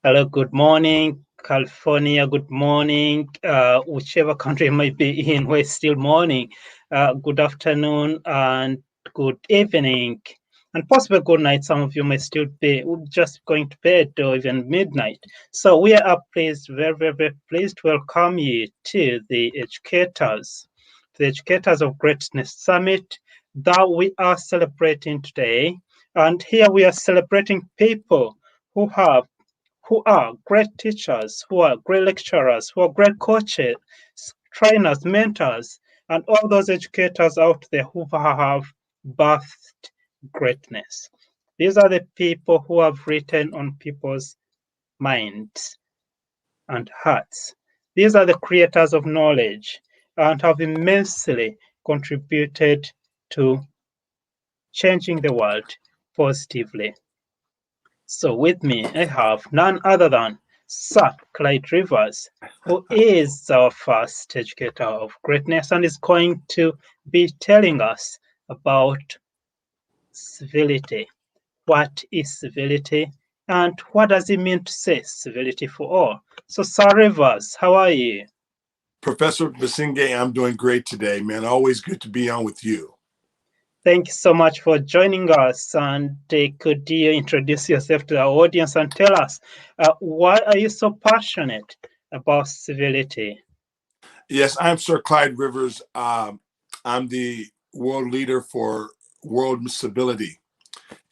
Hello, good morning, California. Good morning, whichever country you might be in, where it's still morning. Good afternoon and good evening, and possibly good night. Some of you may still be just going to bed or even midnight. So we are pleased, very pleased to welcome you to the Educators of Greatness Summit that we are celebrating today. And here we are celebrating people who have who are great teachers, who are great lecturers, who are great coaches, trainers, mentors, and all those educators out there who have birthed greatness. These are the people who have written on people's minds and hearts. These are the creators of knowledge and have immensely contributed to changing the world positively. So with me, I have none other than Sir Clyde Rivers, who is our first educator of greatness and is going to be telling us about civility. What is civility? And what does it mean to say civility for all? So, Sir Rivers, how are you? Professor Basingay, I'm doing great today, man. Always good to be on with you. Thank you so much for joining us. And could you introduce yourself to our audience and tell us why are you so passionate about civility? Yes, I'm Sir Clyde Rivers. I'm the world leader for world civility,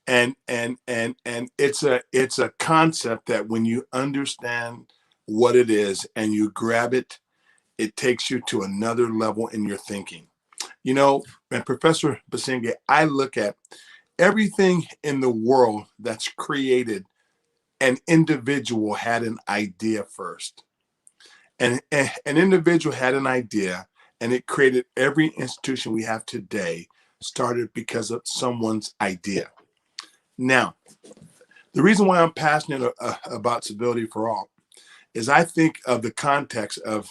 and it's a concept that when you understand what it is and you grab it, it takes you to another level in your thinking. You know, and Professor Basingay, I look at everything in the world that's created. An individual had an idea first. And an individual had an idea, and it created every institution we have today started because of someone's idea. Now, the reason why I'm passionate about civility for all is I think of the context of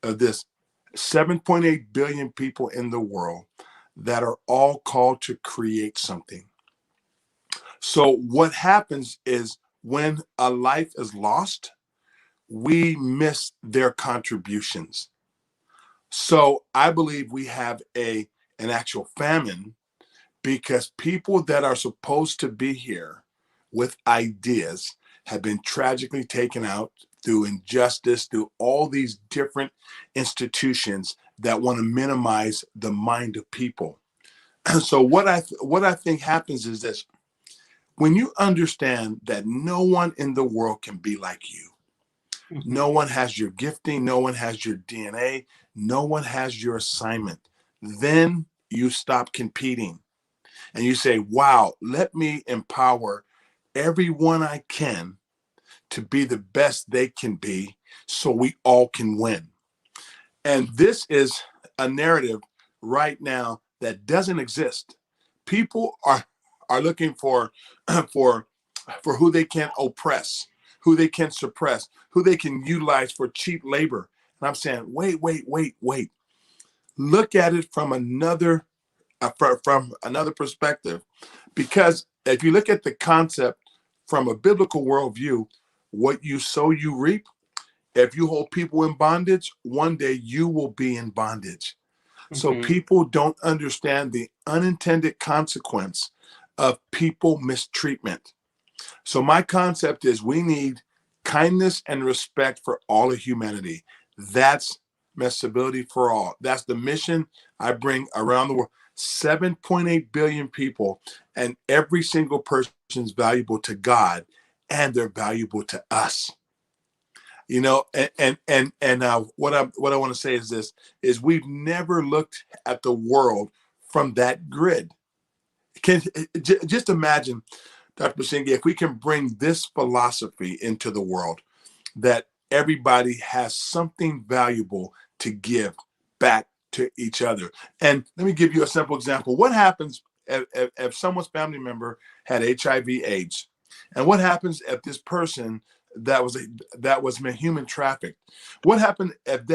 this 7.8 billion people in the world that are all called to create something. So what happens is when a life is lost, we miss their contributions. So I believe we have an actual famine because people that are supposed to be here with ideas have been tragically taken out through injustice, through all these different institutions that want to minimize the mind of people. So what I think happens is this: when you understand that no one in the world can be like you, Mhm. no one has your gifting, no one has your DNA, no one has your assignment, then you stop competing and you say, wow, let me empower everyone I can to be the best they can be so we all can win. And this is a narrative right now that doesn't exist. People are looking for for for who they can oppress, who they can suppress, who they can utilize for cheap labor. And I'm saying, wait. Look at it from another perspective, because if you look at the concept from a biblical worldview, what you sow, you reap. If you hold people in bondage, one day you will be in bondage. So Mhm. people don't understand the unintended consequence of people mistreatment. So my concept is we need kindness and respect for all of humanity. That's civility for all. That's the mission I bring around the world. 7.8 billion people, and every single person is valuable to God, and they're valuable to us. You know, what I want to say is this: is we've never looked at the world from that grid. Can just imagine, Dr. Basingay, if we can bring this philosophy into the world, that everybody has something valuable to give back to each other. And let me give you a simple example. What happens if someone's family member had HIV/AIDS? And what happens if this person that was human trafficked? What happened if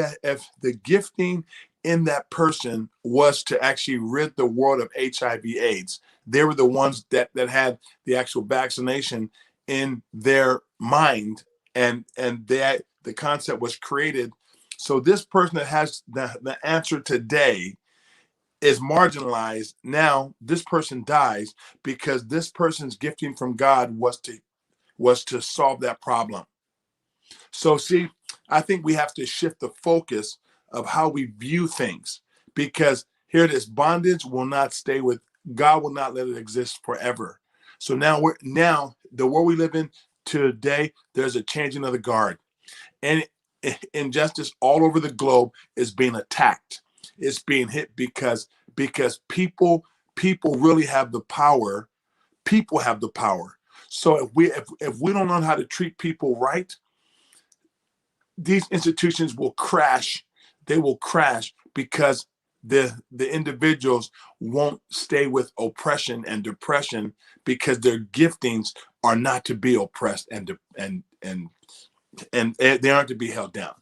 the gifting in that person was to actually rid the world of HIV/AIDS? They were the ones that had the actual vaccination in their mind, the concept was created. So this person that has the answer today is marginalized. Now this person dies because this person's gifting from God was to solve that problem. So see, I think we have to shift the focus of how we view things, because here it is, bondage will not stay with God, will not let it exist forever. So now the world we live in today, there's a changing of the guard, and injustice all over the globe is being attacked. It's being hit because people really have the power. People have the power. So if we don't learn how to treat people right, these institutions will crash. They will crash because the individuals won't stay with oppression and depression, because their giftings are not to be oppressed and they aren't to be held down.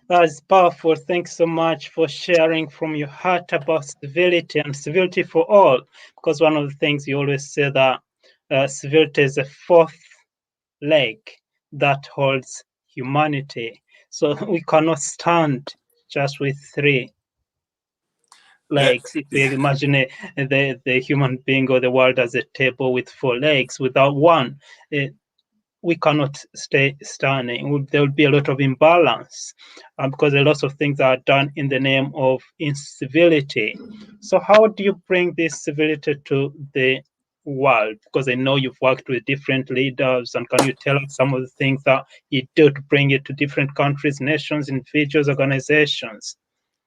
That's powerful. Thanks so much for sharing from your heart about civility and civility for all. Because one of the things you always say that civility is a fourth leg that holds humanity. So we cannot stand just with three That legs. If we imagine the human being or the world as a table with four legs, without one, we cannot stay standing. There will be a lot of imbalance because a lot of things are done in the name of incivility. So how do you bring this civility to the world? Because I know you've worked with different leaders, and can you tell us some of the things that you do to bring it to different countries, nations, individuals, organizations?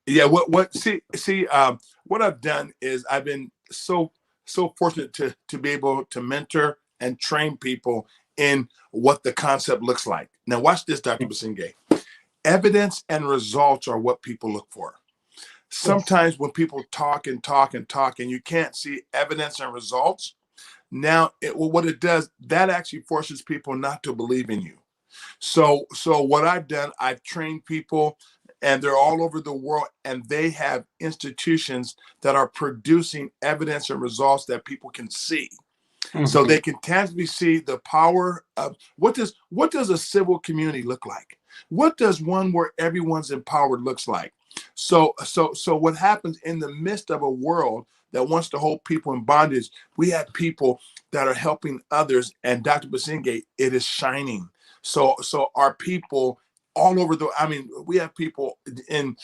Yeah, what what I've done is I've been so fortunate to be able to mentor and train people in what the concept looks like. Now watch this, Dr. Basingay. Evidence and results are what people look for. Sometimes when people talk and talk and talk and you can't see evidence and results, now what it does, that actually forces people not to believe in you. So what I've done, I've trained people, and they're all over the world, and they have institutions that are producing evidence and results that people can see. Mm-hmm. So they can tangibly see the power of what does a civil community look like? What does one where everyone's empowered looks like? So what happens in the midst of a world that wants to hold people in bondage, we have people that are helping others, and Dr. Basingay, it is shining. So our people all over we have people in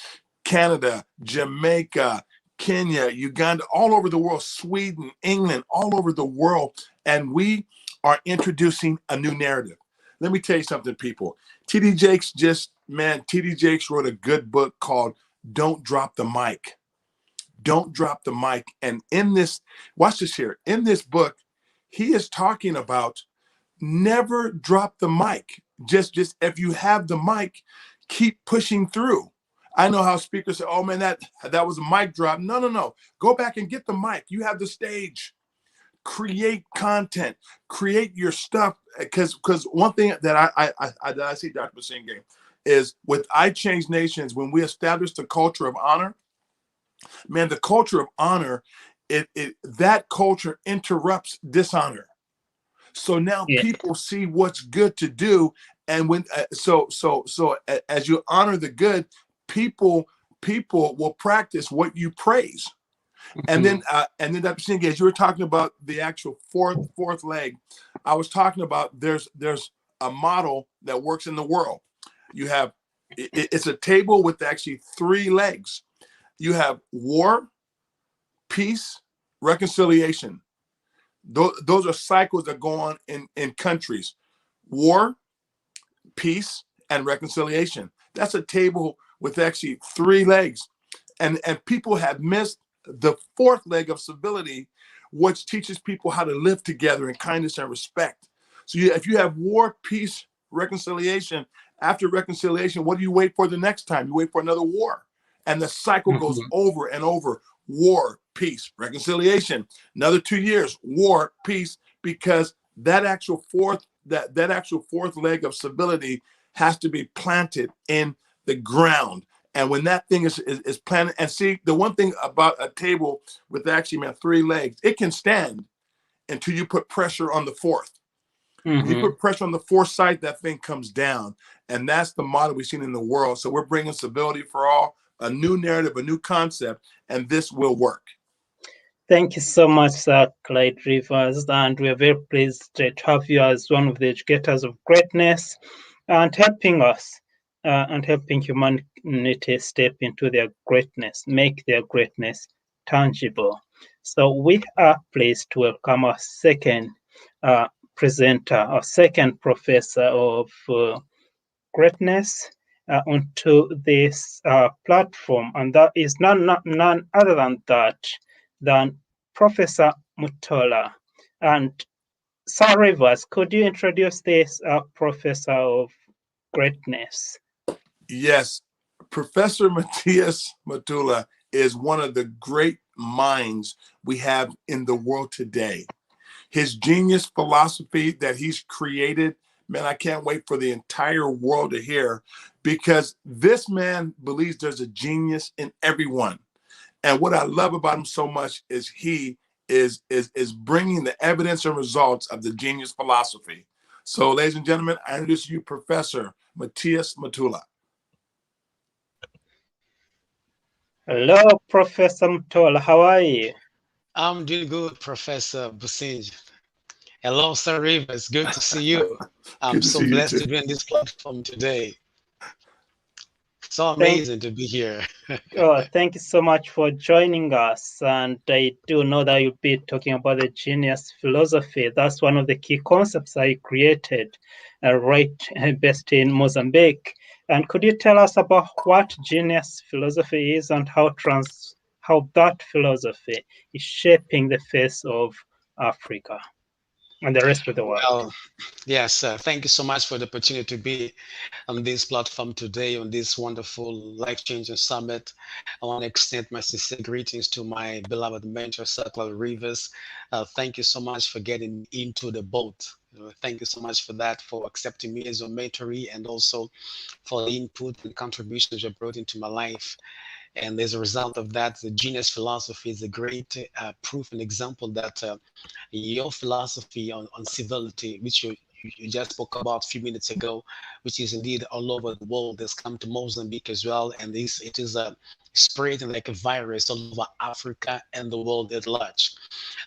Canada, Jamaica, Kenya, Uganda, all over the world, Sweden, England, all over the world. And we are introducing a new narrative. Let me tell you something, people. TD Jakes wrote a good book called Don't Drop the Mic. Don't drop the mic. And in this, watch this here. In this book, he is talking about never drop the mic. Just if you have the mic, keep pushing through. I know how speakers say, oh man, that was a mic drop. No. Go back and get the mic. You have the stage. Create content. Create your stuff. Because one thing that I see, Dr. Basingay, is with I Change Nations, when we established the culture of honor, man, the culture of honor, that culture interrupts dishonor. So now people see what's good to do, and when as you honor the good, people will practice what you praise. Mm-hmm. And then Dr. Basingay, as you were talking about the actual fourth leg, I was talking about there's a model that works in the world. You have it's a table with actually three legs. You have war, peace, reconciliation. Those are cycles that go on in countries. War, peace, and reconciliation. That's a table with actually three legs. And people have missed the fourth leg of civility, which teaches people how to live together in kindness and respect. So if you have war, peace, reconciliation, after reconciliation, what do you wait for the next time? You wait for another war. And the cycle goes over and over. War, peace, reconciliation. Another 2 years, war, peace, because that actual fourth leg of civility has to be planted in the ground. And when that thing is planted, and see, the one thing about a table with actually three legs, it can stand until you put pressure on the fourth. When you Mm-hmm. put pressure on the fourth site, that thing comes down. And that's the model we've seen in the world. So we're bringing civility for all, a new narrative, a new concept, and this will work. Thank you so much, Sir Clyde Rivers, and we are very pleased to have you as one of the educators of greatness and helping us and helping humanity step into their greatness, make their greatness tangible. So we are pleased to welcome our second presenter, our second professor of greatness onto this platform, and that is none other than Professor Mutola. And Sir Rivers, could you introduce this professor of greatness? Yes, Professor Matthias Mathula is one of the great minds we have in the world today. His genius philosophy that he's created, man, I can't wait for the entire world to hear, because this man believes there's a genius in everyone. And what I love about him so much is he is bringing the evidence and results of the genius philosophy. So, ladies and gentlemen, I introduce you Professor Matthias Mathula. Hello, Professor Mutola. How are you? I'm doing good, Professor Basingay. Hello, Sir Rivers. Good to see you. I'm Good to so see you blessed too. to be on this platform today. So Thank amazing to be here. Thank you so much for joining us. And I do know that you'll be talking about the genius philosophy. That's one of the key concepts I created, right, based in Mozambique. And could you tell us about what genius philosophy is and how that philosophy is shaping the face of Africa and the rest of the world? Well, yes, thank you so much for the opportunity to be on this platform today, on this wonderful life-changing summit. I want to extend my sincere greetings to my beloved mentor, Circle Rivers. Thank you so much for getting me into the boat. Thank you so much for that, for accepting me as your mentoree, and also for the input and contributions you brought into my life. And as a result of that, the genius philosophy is a great proof and example that your philosophy on civility, which you just spoke about a few minutes ago, which is indeed all over the world, has come to Mozambique as well, and it is spreading like a virus all over Africa and the world at large.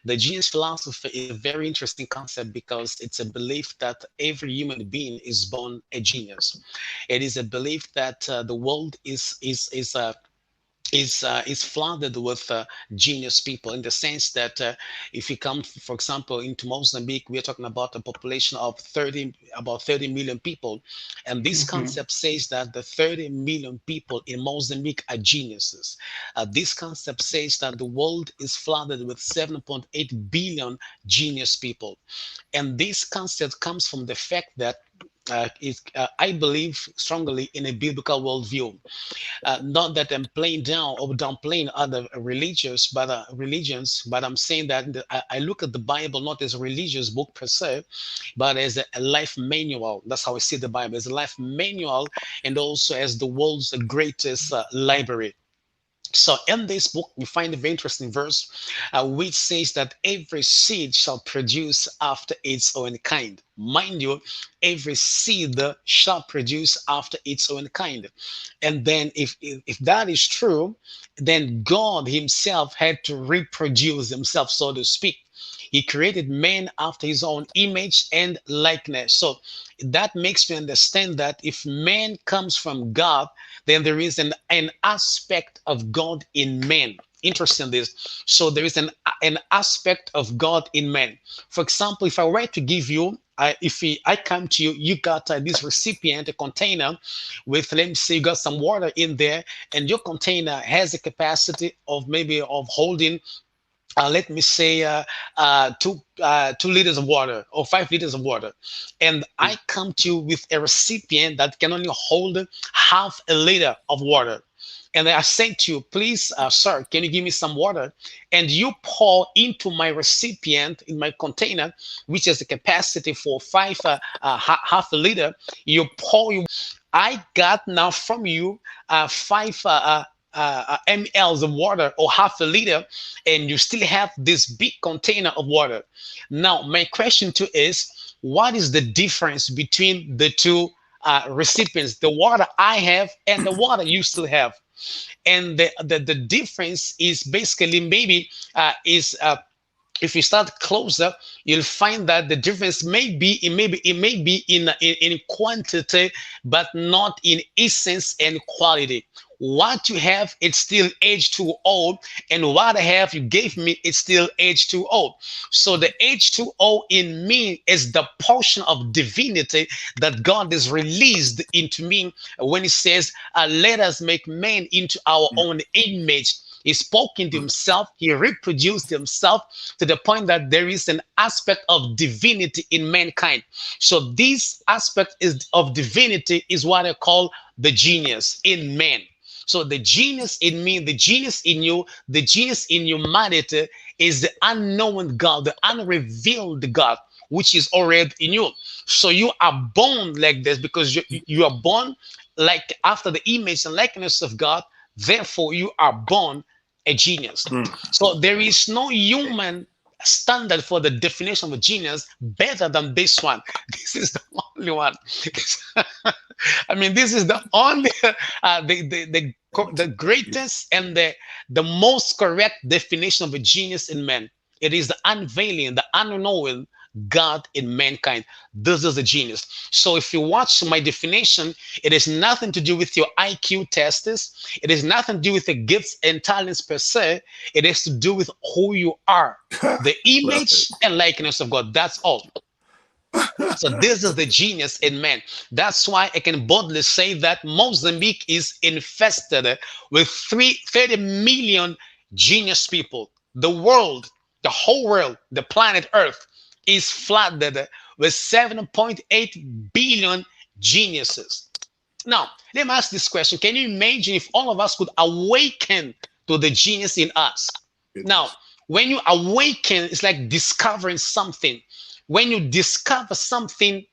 The genius philosophy is a very interesting concept because it's a belief that every human being is born a genius. It is a belief that the world is flooded with genius people, in the sense that if you come, for example, into Mozambique, we are talking about a population of about 30 million people, and this Mhm. concept says that the 30 million people in Mozambique are geniuses. This concept says that the world is flooded with 7.8 billion genius people, and this concept comes from the fact that I believe strongly in a biblical worldview. Not that I'm playing down or downplaying other religions, but I'm saying that I look at the Bible not as a religious book per se, but as a life manual. That's how I see the Bible, as a life manual, and also as the world's greatest library. So in this book, we find a very interesting verse which says that every seed shall produce after its own kind. Mind you, every seed shall produce after its own kind. And then if that is true, then God himself had to reproduce himself, so to speak. He created man after his own image and likeness. So that makes me understand that if man comes from God, then there is an aspect of God in man. Interesting this. So there is an aspect of God in man. For example, if I were to give you, I come to you, you got this recipient, a container with, let me say, you got some water in there, and your container has a capacity of maybe of holding let me say 2 liters of water or 5 liters of water, and I come to you with a recipient that can only hold half a liter of water, and I say to you, please, sir, can you give me some water? And you pour into my recipient, in my container, which has a capacity for half a liter. You pour you I got now from you 5 mLs of water or half a liter, and you still have this big container of water. Now, my question to is, what is the difference between the two recipients, the water I have and the water you still have. And the difference is basically maybe is if you start closer, you'll find that the difference may be it may be in quantity, but not in essence and quality. What you have, it's still H2O, and what I have you gave me, it's still H2O. So the H2O in me is the portion of divinity that God has released into me when He says, "Let us make man into our own image." He spoke into himself, he reproduced himself to the point that there is an aspect of divinity in mankind. So this aspect is of divinity is what I call the genius in man. So the genius in me, the genius in you, the genius in humanity is the unknown God, the unrevealed God, which is already in you. So you are born like this because you are born like after the image and likeness of God. Therefore, you are born a genius. So there is no human standard for the definition of a genius better than this one. This is the only one. I mean, this is the only, the greatest and the most correct definition of a genius in man. It is the unveiling, the unknowing God in mankind. This is a genius. So if you watch my definition, it has nothing to do with your IQ tests. It has nothing to do with the gifts and talents per se. It has to do with who you are, the image and likeness of God. That's all. So this is the genius in man. That's why I can boldly say that Mozambique is infested with 30 million genius people. The world, the whole world, the planet Earth is flooded with 7.8 billion geniuses. Now, let me ask this question. Can you imagine if all of us could awaken to the genius in us? Now, when you awaken, it's like discovering something. When you discover something,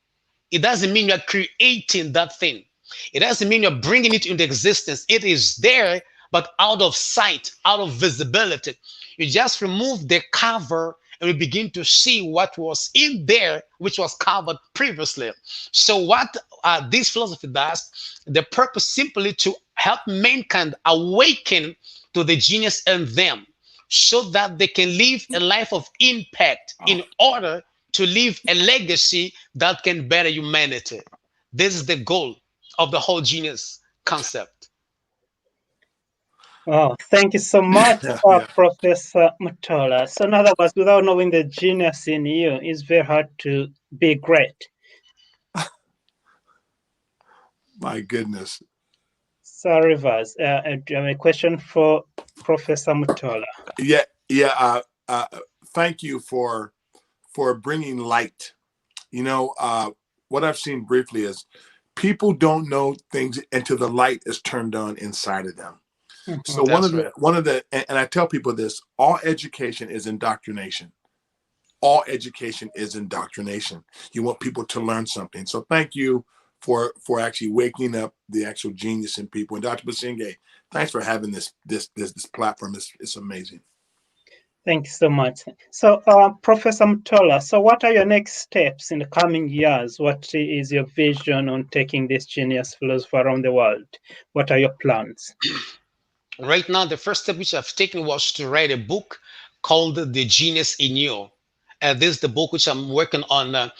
it doesn't mean you're creating that thing. It doesn't mean you're bringing it into existence. It is there, but out of sight, out of visibility. You just remove the cover and we begin to see what was in there, which was covered previously. So what this philosophy does, the purpose simply to help mankind awaken to the genius in them so that they can live a life of impact in order to leave a legacy that can better humanity. This is the goal of the whole genius concept. Oh, thank you so much, Professor Mathula. So, in other words, without knowing the genius in you, it's very hard to be great. My goodness. So, Rivers, do you have a question for Professor Mathula? Yeah. Thank you for bringing light. You know, what I've seen briefly is people don't know things until the light is turned on inside of them. So one of the, and I tell people this: all education is indoctrination. All education is indoctrination. You want people to learn something. So thank you for actually waking up the actual genius in people. And Dr. Basingay, thanks for having this platform. It's amazing. Thank you so much. So, Professor Mathula, so what are your next steps in the coming years? What is your vision on taking this genius philosophy around the world? What are your plans? Right now, the first step which I've taken was to write a book called The Genius in You. This is the book which I'm working on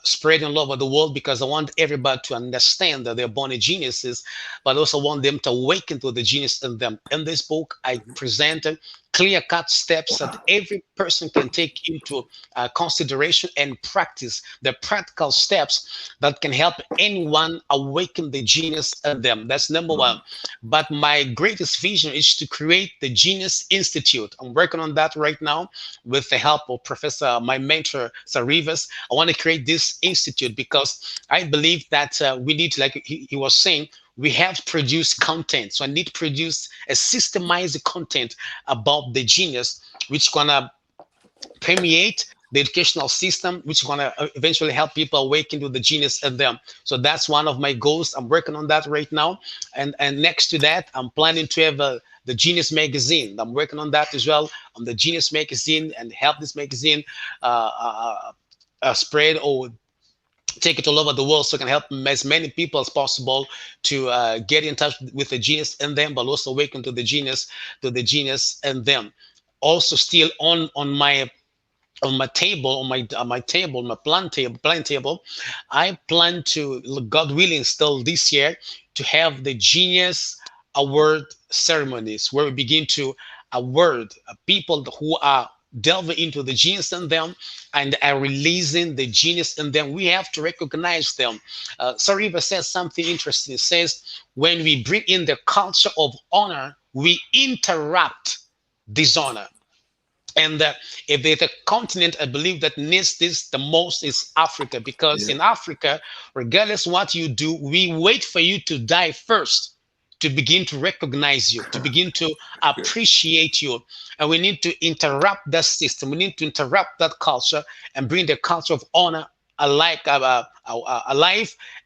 spreading all over the world because I want everybody to understand that they're born geniuses, but also want them to awaken to the genius in them. In this book, I presented clear-cut steps that every person can take into consideration and practice, the practical steps that can help anyone awaken the genius in them. That's number one. But my greatest vision is to create the Genius Institute. I'm working on that right now with the help of Professor, my mentor, Sir Rivas. I want to create this institute because I believe that we need to, like he was saying, we have to produce content. So I need to produce a systemized content about the genius, which gonna permeate the educational system, which is gonna eventually help people awaken to the genius in them. So that's one of my goals. I'm working on that right now. And next to that, I'm planning to have the Genius Magazine. I'm working on that as well, on the Genius Magazine, and help this magazine spread or take it all over the world so it can help as many people as possible to get in touch with the genius in them, but also awaken to the genius in them. Also, still on my table, my plan table, I plan to, God willing, still this year, to have the Genius Award ceremonies where we begin to award people who are delving into the genius in them and are releasing the genius in them. We have to recognize them. Sariva says something interesting. It says, when we bring in the culture of honor, we interrupt dishonor. And if there's a continent, I believe, that needs this the most is Africa, because Yeah. in Africa, regardless what you do, we wait for you to die first to begin to recognize you, to begin to Good. appreciate you. And we need to interrupt that system. We need to interrupt that culture and bring the culture of honor alive,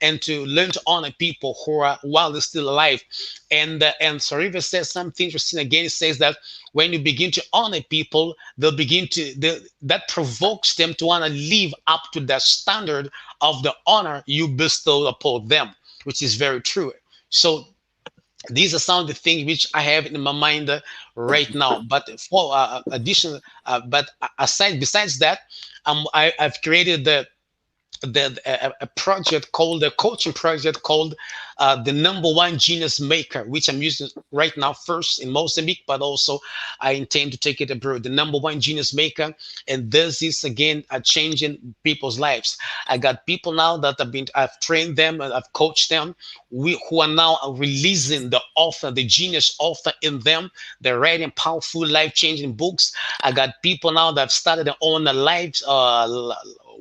and to learn to honor people who are while they're still alive. And Sariva says something interesting again. It says that when you begin to honor people, that provokes them to want to live up to the standard of the honor you bestow upon them, which is very true. So these are some of the things which I have in my mind right now. But for additional, but aside besides that, I've created a project called a coaching project called the Number One Genius Maker, which I'm using right now first in Mozambique, but also I intend to take it abroad. The Number One Genius Maker, and this is again changing people's lives. I got people now that I've trained them and I've coached them, who are now releasing the author, the genius author in them. They're writing powerful, life-changing books. I got people now that have started their own lives.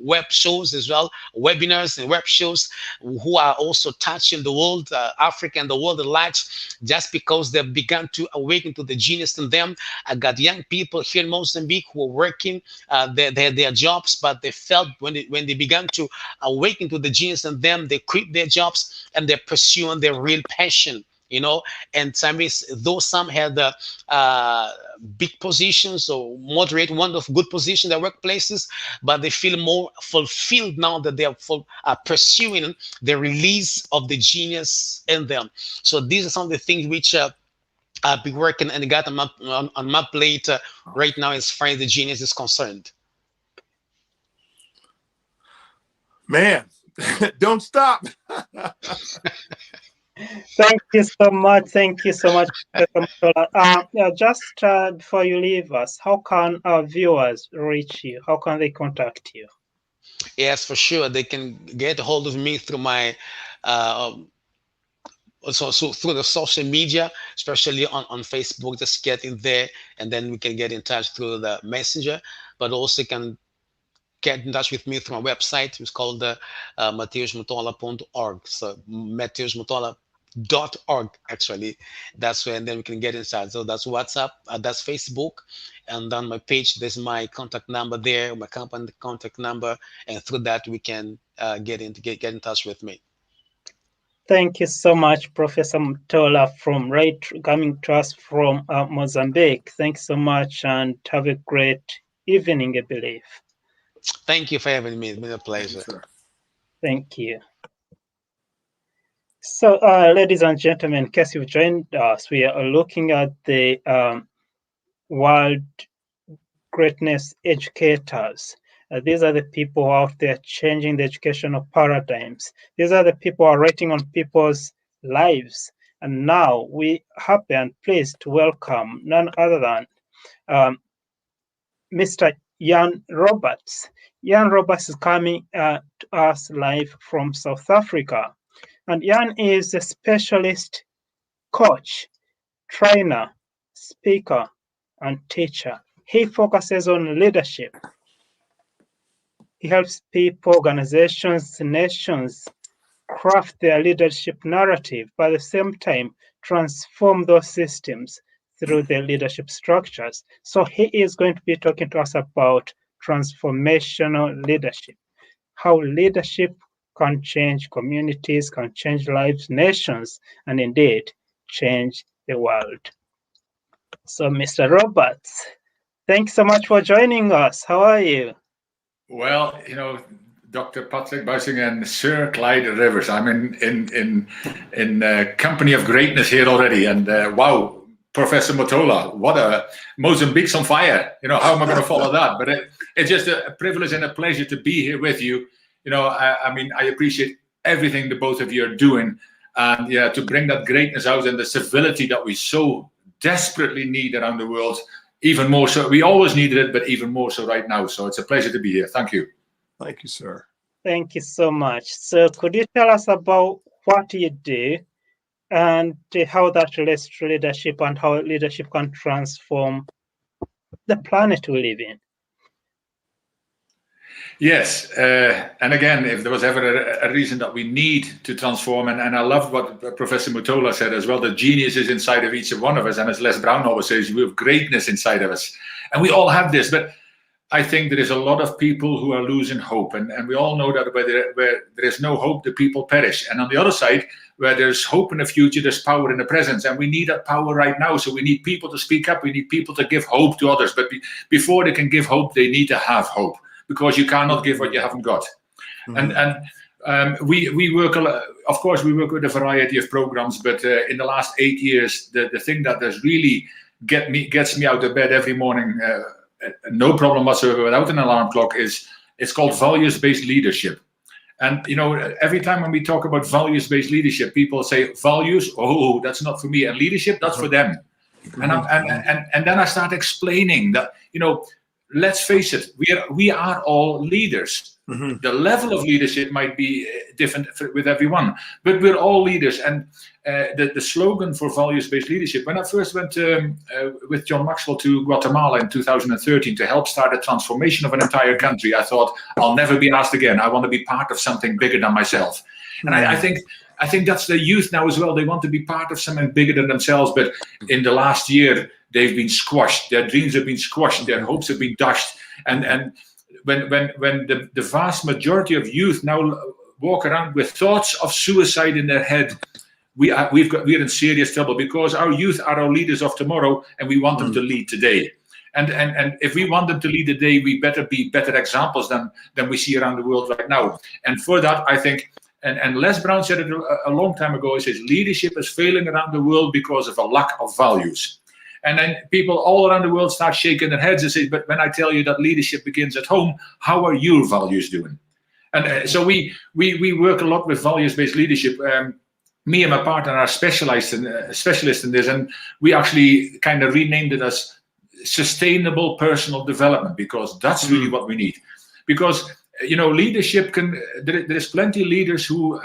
Web shows as well, webinars and web shows, who are also touching the world, Africa and the world at large, just because they've begun to awaken to the genius in them. I got young people here in Mozambique who are working their jobs, but they felt when they began to awaken to the genius in them, they quit their jobs and they're pursuing their real passion. And though some had big positions or moderate one of good positions in their workplaces, but they feel more fulfilled now that they are pursuing the release of the genius in them. So these are some of the things which I've been working and got on my plate right now as far as the genius is concerned. Man, don't stop. Thank you so much. Thank you so much, Professor Mathula. Just before you leave us, how can our viewers reach you? How can they contact you? Yes, for sure. They can get a hold of me through my so through the social media, especially on Facebook. Just get in there, and then we can get in touch through the messenger. But also can get in touch with me through my website. It's called matheusmutola.org. So matheusmutola.org, actually. That's where, and then we can get inside. So that's WhatsApp, that's Facebook, and on my page there's my contact number there, my company contact number, and through that we can get in touch with me. Thank you so much, Professor Mathula, coming to us from Mozambique. Thanks so much, and have a great evening, I believe. Thank you for having me. It's been a pleasure. Thank you. So, ladies and gentlemen, in case you've joined us, we are looking at the world greatness educators. These are the people out there changing the educational paradigms. These are the people who are writing on people's lives. And now we happy and pleased to welcome none other than Mr. Jan Roberts. Jan Roberts is coming to us live from South Africa. And Jan is a specialist coach, trainer, speaker, and teacher. He focuses on leadership. He helps people, organizations, nations craft their leadership narrative, but at the same time, transform those systems through their leadership structures. So he is going to be talking to us about transformational leadership, how leadership can change communities, can change lives, nations, and indeed change the world. So, Mr. Roberts, thanks so much for joining us. How are you? Well, Dr. Patrick Basingay and Sir Clyde Rivers. I'm in company of greatness here already, and wow, Professor Mathula, what a Mozambique's on fire. How am I going to follow that? But it's just a privilege and a pleasure to be here with you. I appreciate everything the both of you are doing, and to bring that greatness out and the civility that we so desperately need around the world. Even more so, we always needed it, but even more so right now. So it's a pleasure to be here. Thank you. Thank you, sir. Thank you so much. So could you tell us about what you do and how that relates to leadership and how leadership can transform the planet we live in? Yes, and again, if there was ever a reason that we need to transform, and I loved what Professor Mathula said as well, the genius is inside of each one of us, and as Les Brown always says, we have greatness inside of us, and we all have this, but I think there is a lot of people who are losing hope, and we all know that where there is no hope, the people perish, and on the other side, where there's hope in the future, there's power in the present, and we need that power right now, so we need people to speak up, we need people to give hope to others, but before they can give hope, they need to have hope. Because you cannot give what you haven't got. Mm-hmm. And we work, of course, we work with a variety of programs, but in the last 8 years, the thing that has really gets me out of bed every morning, no problem whatsoever, without an alarm clock, it's called values-based leadership. And, every time when we talk about values-based leadership, people say, values, oh, that's not for me. And leadership, that's for them. And then I start explaining that, let's face it, we are all leaders. Mm-hmm. The level of leadership might be different with everyone, but we're all leaders. And the slogan for values-based leadership, when I first went with John Maxwell to Guatemala in 2013 to help start a transformation of an entire country, I thought, I'll never be asked again. I want to be part of something bigger than myself. Mm-hmm. And I think that's the youth now as well. They want to be part of something bigger than themselves. But in the last year, they've been squashed. Their dreams have been squashed. Their hopes have been dashed. And when the vast majority of youth now walk around with thoughts of suicide in their head, we're in serious trouble, because our youth are our leaders of tomorrow, and we want them to lead today. And if we want them to lead today, we better be better examples than we see around the world right now. And for that, I think. And Les Brown said it a long time ago. He says, leadership is failing around the world because of a lack of values. And then people all around the world start shaking their heads and say, but when I tell you that leadership begins at home, how are your values doing? And so we work a lot with values-based leadership. Me and my partner are specialists in this, and we actually kind of renamed it as sustainable personal development, because that's really what we need. Because leadership there's plenty of leaders who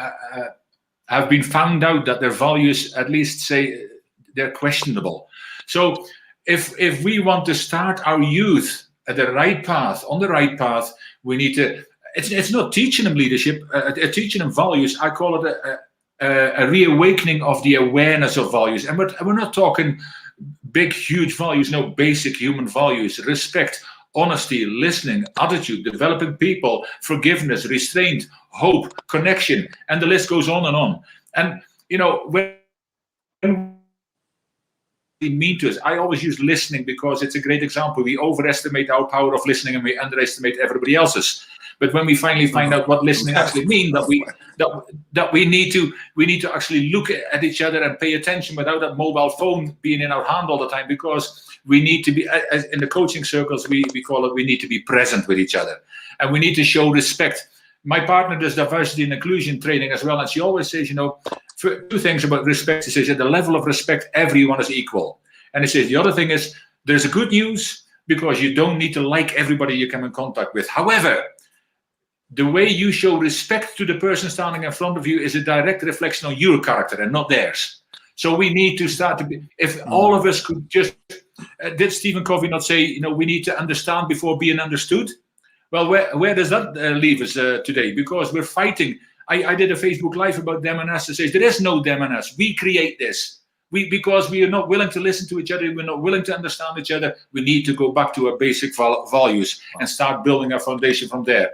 have been found out that their values, at least say, they're questionable. So if we want to start our youth at the right path, on the right path, we need to, it's not teaching them leadership, teaching them values. I call it a reawakening of the awareness of values. And we're not talking big, huge values, no, basic human values: respect, honesty, listening, attitude, developing people, forgiveness, restraint, hope, connection, and the list goes on and on. And, when we mean to us, I always use listening because it's a great example. We overestimate our power of listening and we underestimate everybody else's. But when we finally find out what listening actually means, that we need to actually look at each other and pay attention without that mobile phone being in our hand all the time, because we need to be, as in the coaching circles, we call it, we need to be present with each other, and we need to show respect. My partner does diversity and inclusion training as well, and she always says, for two things about respect. She says, at the level of respect, everyone is equal. And he says, the other thing is, there's a good news, because you don't need to like everybody you come in contact with. However, the way you show respect to the person standing in front of you is a direct reflection on your character and not theirs. So we need to start to be, if all of us could just, did Stephen Covey not say, we need to understand before being understood? Well, where does that leave us today? Because we're fighting. I did a Facebook Live about them and us that says there is no them and us. We create this. Because we are not willing to listen to each other, we're not willing to understand each other, we need to go back to our basic values and start building our foundation from there.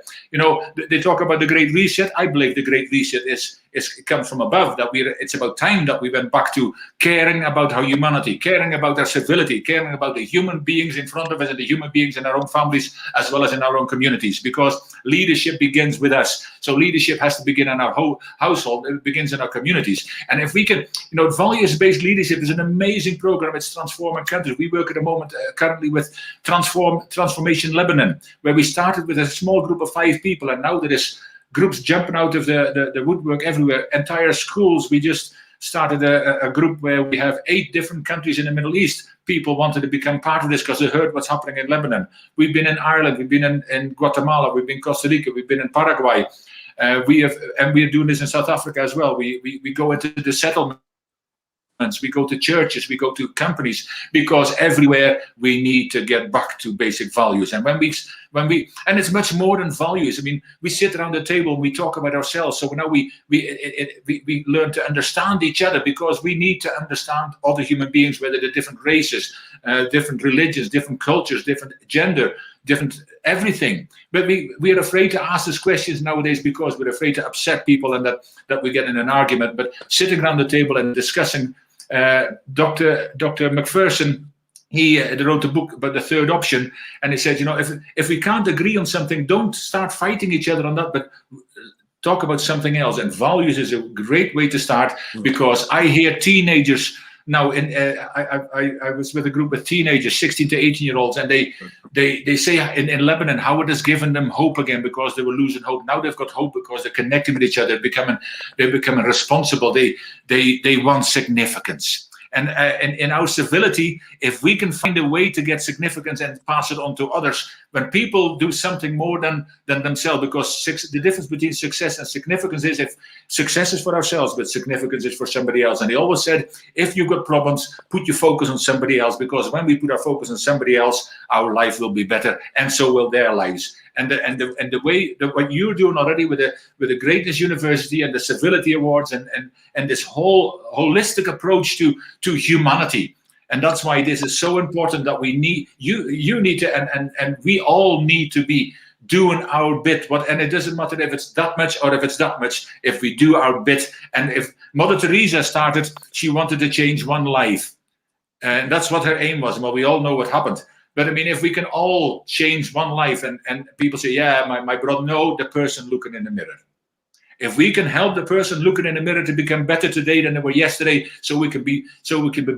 They talk about the Great Reset. I believe the Great Reset it comes from above, that it's about time that we went back to caring about our humanity, caring about our civility, caring about the human beings in front of us and the human beings in our own families as well as in our own communities, because leadership begins with us. So leadership has to begin in our whole household. It begins in our communities. And if we can, values-based leadership is an amazing program. It's transforming countries. We work at the moment currently with Transformation Lebanon, where we started with a small group of 5 people, and now there is groups jumping out of the woodwork everywhere. Entire schools. We just started a group where we have 8 different countries in the Middle East. People wanted to become part of this because they heard what's happening in Lebanon. We've been in Ireland. We've been in Guatemala. We've been in Costa Rica. We've been in Paraguay. We are doing this in South Africa as well. We go into the settlements. We go to churches, we go to companies, because everywhere we need to get back to basic values. And when we and it's much more than values. I mean, we sit around the table and we talk about ourselves. So now we learn to understand each other, because we need to understand other human beings, whether they're different races, different religions, different cultures, different gender, different everything. But we are afraid to ask these questions nowadays because we're afraid to upset people and that we get in an argument. But sitting around the table and discussing, Dr. McPherson, he wrote a book about the third option, and he said, if we can't agree on something, don't start fighting each other on that, but talk about something else. And values is a great way to start, because I hear teenagers now. I was with a group of teenagers, 16 to 18-year-olds, and they say in Lebanon how it has given them hope again, because they were losing hope. Now they've got hope because they're connecting with each other, they're becoming responsible. They want significance. And in our civility, if we can find a way to get significance and pass it on to others, when people do something more than themselves, because the difference between success and significance is, if success is for ourselves, but significance is for somebody else. And they always said, if you've got problems, put your focus on somebody else, because when we put our focus on somebody else, our life will be better, and so will their lives. And the way that what you're doing already with the Greatness University and the Civility Awards and this whole holistic approach to humanity. And that's why this is so important, that we need you need to and we all need to be doing our bit. And it doesn't matter if it's that much or if it's that much, if we do our bit. And if Mother Teresa started, she wanted to change one life. And that's what her aim was. Well, we all know what happened. But I mean, if we can all change one life, and people say, yeah, my brother, no, the person looking in the mirror. If we can help the person looking in the mirror to become better today than they were yesterday, so we can be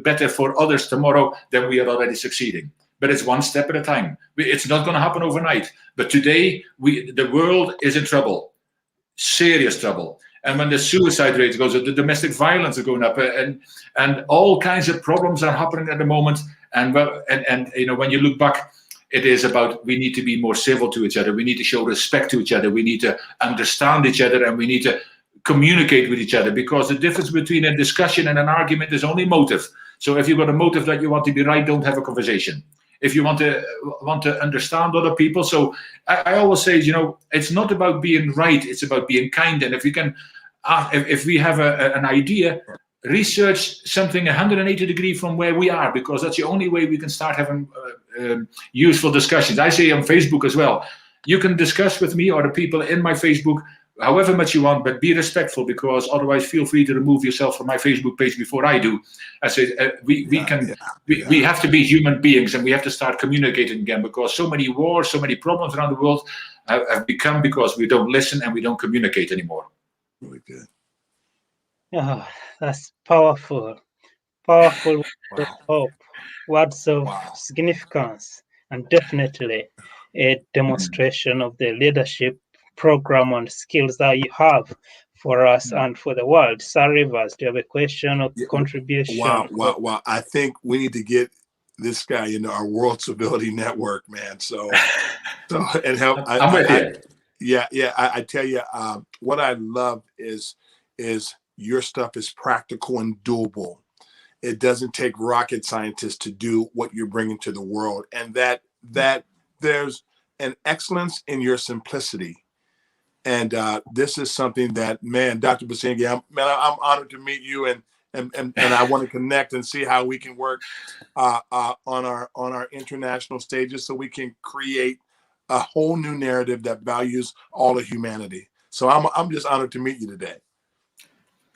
better for others tomorrow, then we are already succeeding. But it's one step at a time. It's not going to happen overnight. But today, the world is in trouble, serious trouble. And when the suicide rate goes up, the domestic violence is going up, and all kinds of problems are happening at the moment. And when you look back, it is about, we need to be more civil to each other. We need to show respect to each other. We need to understand each other, and we need to communicate with each other, because the difference between a discussion and an argument is only motive. So if you've got a motive that you want to be right, don't have a conversation. If you want to understand other people. So I always say, it's not about being right. It's about being kind. And if you can, if we have an idea, research something 180 degrees from where we are, because that's the only way we can start having useful discussions. I say on Facebook as well, you can discuss with me or the people in my Facebook however much you want, but be respectful, because otherwise feel free to remove yourself from my Facebook page before I do. I say we have to be human beings, and we have to start communicating again, because so many wars, so many problems around the world have become because we don't listen and we don't communicate anymore. Really good. Oh, that's powerful. Powerful words of hope, words of significance, and definitely a demonstration of the leadership program and skills that you have for us and for the world. Sir Rivers, do you have a question or contribution? Wow. I think we need to get this guy into our World Civility Network, man. So and help. I'm with you. I tell you, what I love is your stuff is practical and doable. It doesn't take rocket scientists to do what you're bringing to the world, and that there's an excellence in your simplicity. And this is something that, man, Dr. Basingay, I'm honored to meet you, and I want to connect and see how we can work on our international stages, so we can create a whole new narrative that values all of humanity. So I'm just honored to meet you today.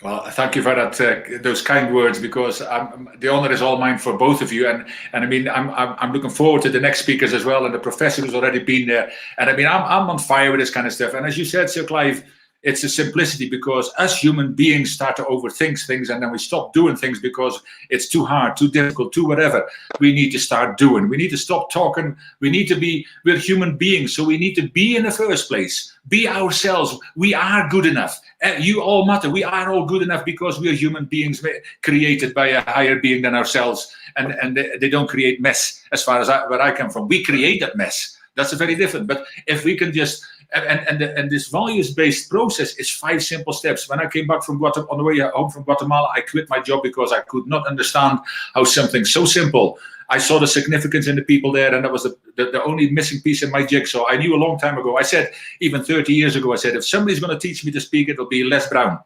Well, thank you for that, those kind words, because the honor is all mine for both of you. And I mean, I'm looking forward to the next speakers as well, and the professor who's already been there. And I mean, I'm on fire with this kind of stuff. And as you said, Sir Clive, it's a simplicity, because us human beings start to overthink things, and then we stop doing things because it's too hard, too difficult, too whatever. We need to start doing. We need to stop talking. We need to be, we're human beings, so we need to be in the first place. Be ourselves. We are good enough. You all matter. We are all good enough because we are human beings created by a higher being than ourselves, and they don't create mess. As far as where I come from, we create that mess. That's very different. But if we can just and this values-based process is 5 simple steps. When I came back from on the way home from Guatemala, I quit my job because I could not understand how something so simple. I saw the significance in the people there, and that was the only missing piece in my jigsaw. I knew a long time ago. I said, even 30 years ago, I said, if somebody's going to teach me to speak, it'll be Les Brown.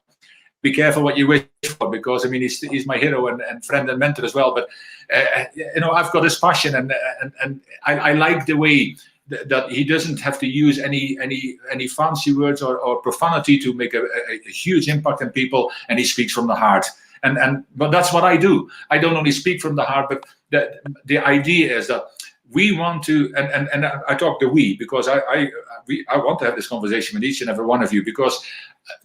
Be careful what you wish for, because I mean, he's my hero and friend and mentor as well. But you know, I've got this passion, and I like the way that he doesn't have to use any fancy words or profanity to make a huge impact on people, and he speaks from the heart. But that's what I do. I don't only speak from the heart, but the idea is that we want to, and I talk to we, because I want to have this conversation with each and every one of you, because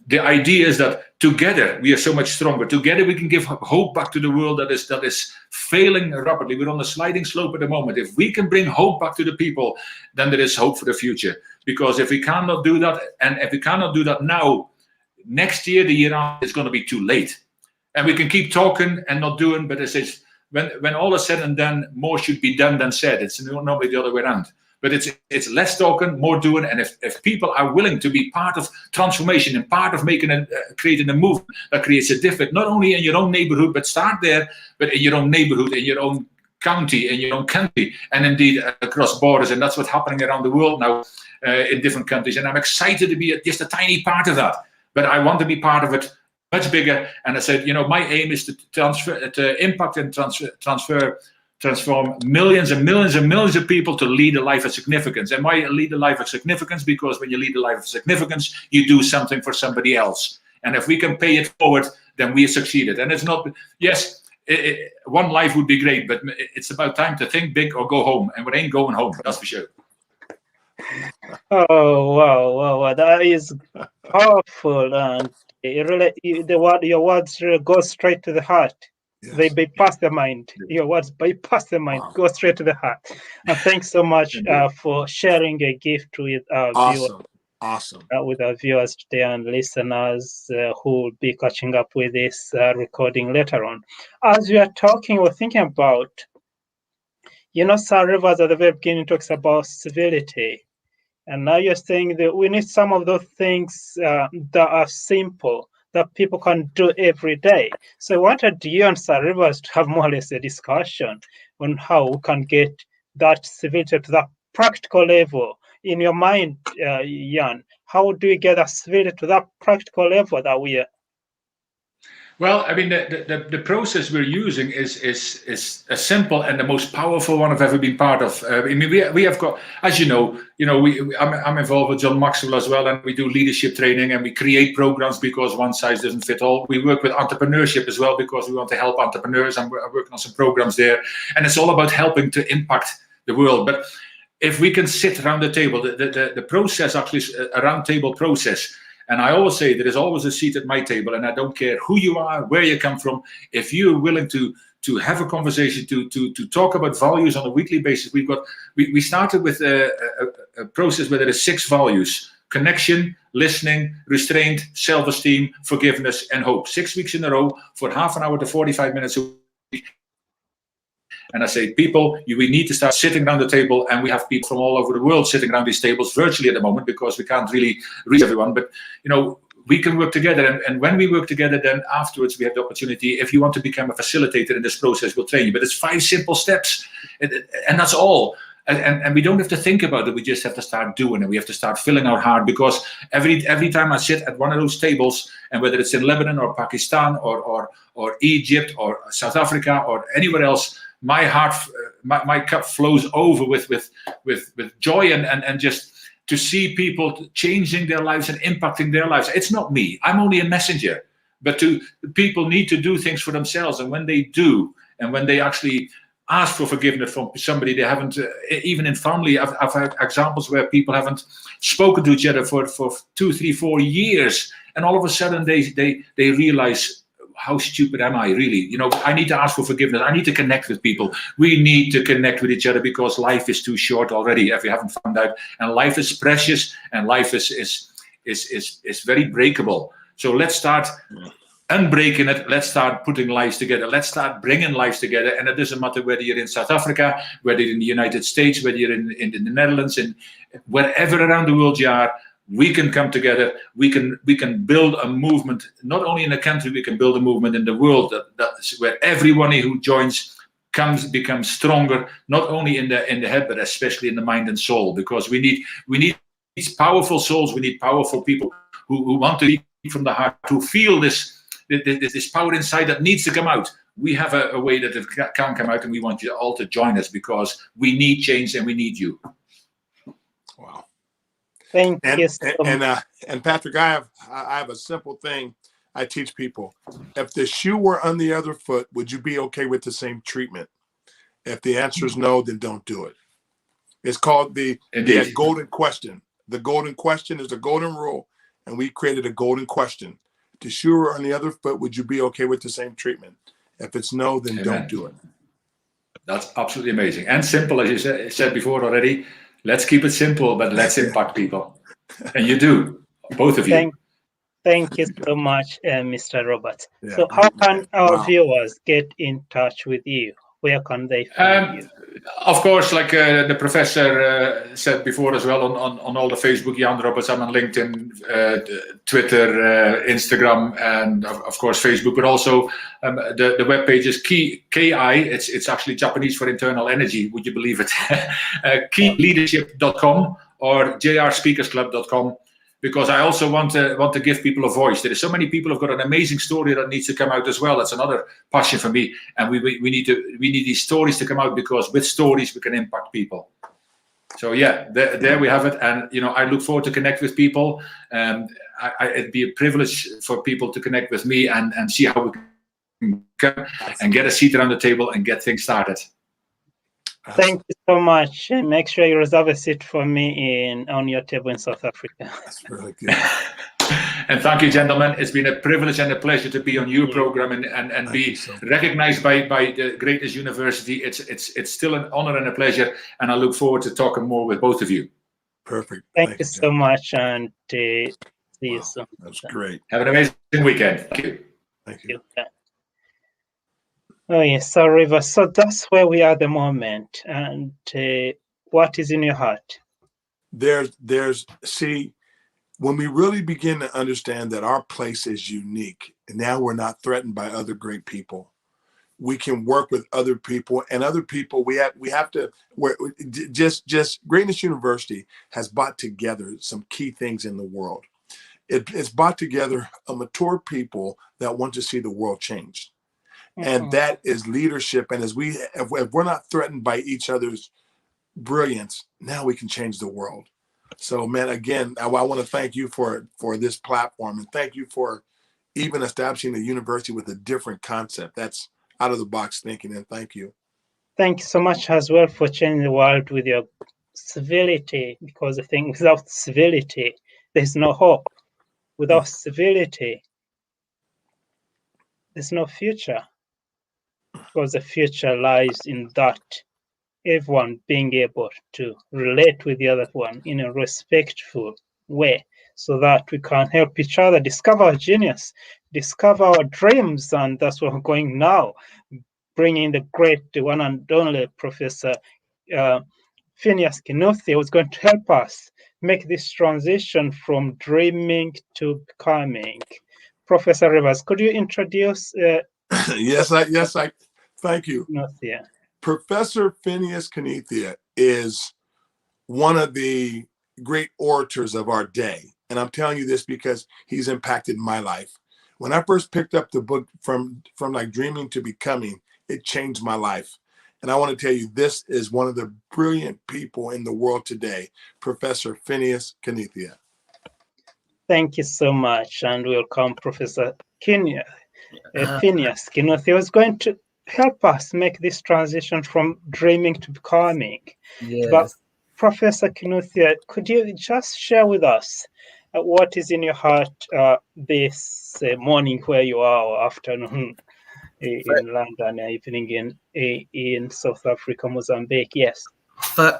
the idea is that together we are so much stronger. Together we can give hope back to the world that is failing rapidly. We're on a sliding slope at the moment. If we can bring hope back to the people, then there is hope for the future. Because if we cannot do that, and if we cannot do that now, next year, the year after, it's going to be too late. And we can keep talking and not doing, but it's when all is said and done, more should be done than said. It's normally the other way around. But it's less talking, more doing. And if people are willing to be part of transformation and part of creating a movement that creates a difference, not only in your own neighborhood, but start there, but in your own neighborhood, in your own county, in your own country, and indeed across borders. And that's what's happening around the world now in different countries. And I'm excited to be just a tiny part of that. But I want to be part of it much bigger. And I said, you know, my aim is to impact and transform millions and millions and millions of people to lead a life of significance. And why lead a life of significance? Because when you lead a life of significance, you do something for somebody else. And if we can pay it forward, then we succeeded. And it's not, yes, one life would be great, but it's about time to think big or go home. And we ain't going home, that's for sure. Oh, wow. That is powerful. And your words really go straight to the heart. Yes. They bypass the mind. Your words bypass the mind, go straight to the heart. And thanks so much for sharing a gift with our viewers. Awesome. With our viewers today and listeners who will be catching up with this recording later on. As we are talking, we're thinking about, you know, Sir Rivers at the very beginning talks about civility. And now you're saying that we need some of those things that are simple, that people can do every day. So I wanted you and Sir Rivers to have more or less a discussion on how we can get that civility to that practical level. In your mind, Jan, how do we get that civility to that practical level that we are? Well, I mean, the process we're using is a simple and the most powerful one I've ever been part of. I mean, we have got, as you know, I'm involved with John Maxwell as well, and we do leadership training and we create programs because one size doesn't fit all. We work with entrepreneurship as well because we want to help entrepreneurs, and we're working on some programs there. And it's all about helping to impact the world. But if we can sit around the table, the process actually is a round table process. And I always say there is always a seat at my table, and I don't care who you are, where you come from. If you're willing to have a conversation, to talk about values on a weekly basis, we started with a process where there are 6 values: connection, listening, restraint, self-esteem, forgiveness, and hope. 6 weeks in a row for half an hour to 45 minutes a week. And I say, people, we need to start sitting around the table, and we have people from all over the world sitting around these tables virtually at the moment because we can't really reach everyone. But, you know, we can work together. And when we work together, then afterwards we have the opportunity, if you want to become a facilitator in this process, we'll train you. But it's 5 simple steps, and that's all. And we don't have to think about it. We just have to start doing it. We have to start filling our heart, because every time I sit at one of those tables, and whether it's in Lebanon or Pakistan or Egypt or South Africa or anywhere else, my heart, my cup flows over with joy and just to see people changing their lives and impacting their lives. It's not me. I'm only a messenger. but people need to do things for themselves. And when they do, and when they actually ask for forgiveness from somebody they haven't, even in family, I've had examples where people haven't spoken to each other for 2, 3, 4 years, and all of a sudden they realize, how stupid am I really? I need to ask for forgiveness. I need to connect with people. We need to connect with each other because life is too short already, if you haven't found out. And life is precious, and life is very breakable. So let's start unbreaking it. Let's start putting lives together. Let's start bringing lives together. And it doesn't matter whether you're in South Africa, whether you're in the United States, whether you're in the Netherlands, and wherever around the world you are. We can come together. We can build a movement, not only in a country. We can build a movement in the world that's where everyone who joins becomes stronger, not only in the head, but especially in the mind and soul. Because we need these powerful souls. We need powerful people who want to speak from the heart, who feel this power inside that needs to come out. We have a way that it can come out, and we want you all to join us because we need change and we need you. Wow. Thank you so much. And Patrick, I have a simple thing I teach people. If the shoe were on the other foot, would you be okay with the same treatment? If the answer is no, then don't do it. It's called the golden question. The golden question is the golden rule, and we created a golden question. If the shoe were on the other foot, would you be okay with the same treatment? If it's no, then don't do it. That's absolutely amazing and simple, as you said before already. Let's keep it simple, but let's impact people. And you do, both of you. Thank you so much, Mr. Robert. Yeah. So how can our viewers get in touch with you? Where can they find you? Of course, like the professor said before as well, on all the Facebook, Jan Roberts, I'm on LinkedIn, Twitter, Instagram, and of course Facebook, but also the webpage is KI, it's actually Japanese for internal energy, would you believe it? keyleadership.com or jrspeakersclub.com. Because I also want to give people a voice. There are so many people who've got an amazing story that needs to come out as well. That's another passion for me. And we need these stories to come out, because with stories we can impact people. So yeah, there we have it. And I look forward to connect with people. It'd be a privilege for people to connect with me and see how we can come and get a seat around the table and get things started. Thank you so much. Make sure you reserve a seat for me on your table in South Africa. That's really good. And thank you, gentlemen. It's been a privilege and a pleasure to be on your program and be recognized by the greatest university. It's still an honor and a pleasure, and I look forward to talking more with both of you. Perfect. Thank you so much, and see you soon. That's great. Have an amazing weekend. Thank you. Thank you. Oh yes, so River. So that's where we are at the moment. And what is in your heart? See, when we really begin to understand that our place is unique, and now we're not threatened by other great people, we can work with other people, and other people we have to. Just Greatness University has brought together some key things in the world. It's brought together a mature people that want to see the world changed. And that is leadership. And if we're not threatened by each other's brilliance, now we can change the world. So, man, again, I want to thank you for this platform, and thank you for even establishing a university with a different concept. That's out of the box thinking. And thank you. Thank you so much as well for changing the world with your civility, because I think without civility, there's no hope. Without civility, there's no future. Because the future lies in that everyone being able to relate with the other one in a respectful way, so that we can help each other discover our genius, discover our dreams. And that's where we're going now, bringing the great, the one and only Professor Phineas Kinuthia, who's going to help us make this transition from dreaming to becoming. Professor Rivers, could you introduce? Yes, I. Thank you. Kinuthia. Professor Phineas Kinuthia is one of the great orators of our day. And I'm telling you this because he's impacted my life. When I first picked up the book from like dreaming to becoming, it changed my life. And I want to tell you, this is one of the brilliant people in the world today, Professor Phineas Kinuthia. Thank you so much, and welcome, Professor Kenya, Uh, Phineas Kinuthia was going to help us make this transition from dreaming to becoming. But yes. Professor Kinuthia, could you just share with us what is in your heart this morning where you are, or afternoon in London, evening in South Africa, Mozambique? Yes.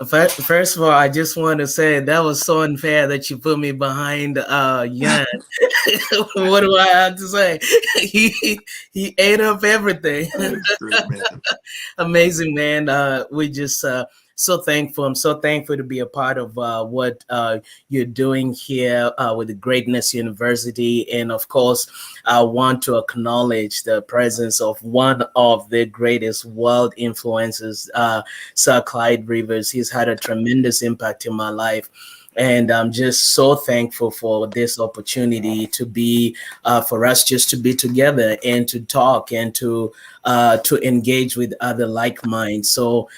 First of all, I just want to say that was so unfair that you put me behind Yan. What do I have to say? He ate up everything. That is great, man. Amazing, man. We just so thankful. I'm so thankful to be a part of what you're doing here with the Greatness University. And of course, I want to acknowledge the presence of one of the greatest world influencers, Sir Clyde Rivers. He's had a tremendous impact in my life. And I'm just so thankful for this opportunity to be, for us just to be together and to talk and to engage with other like minds. So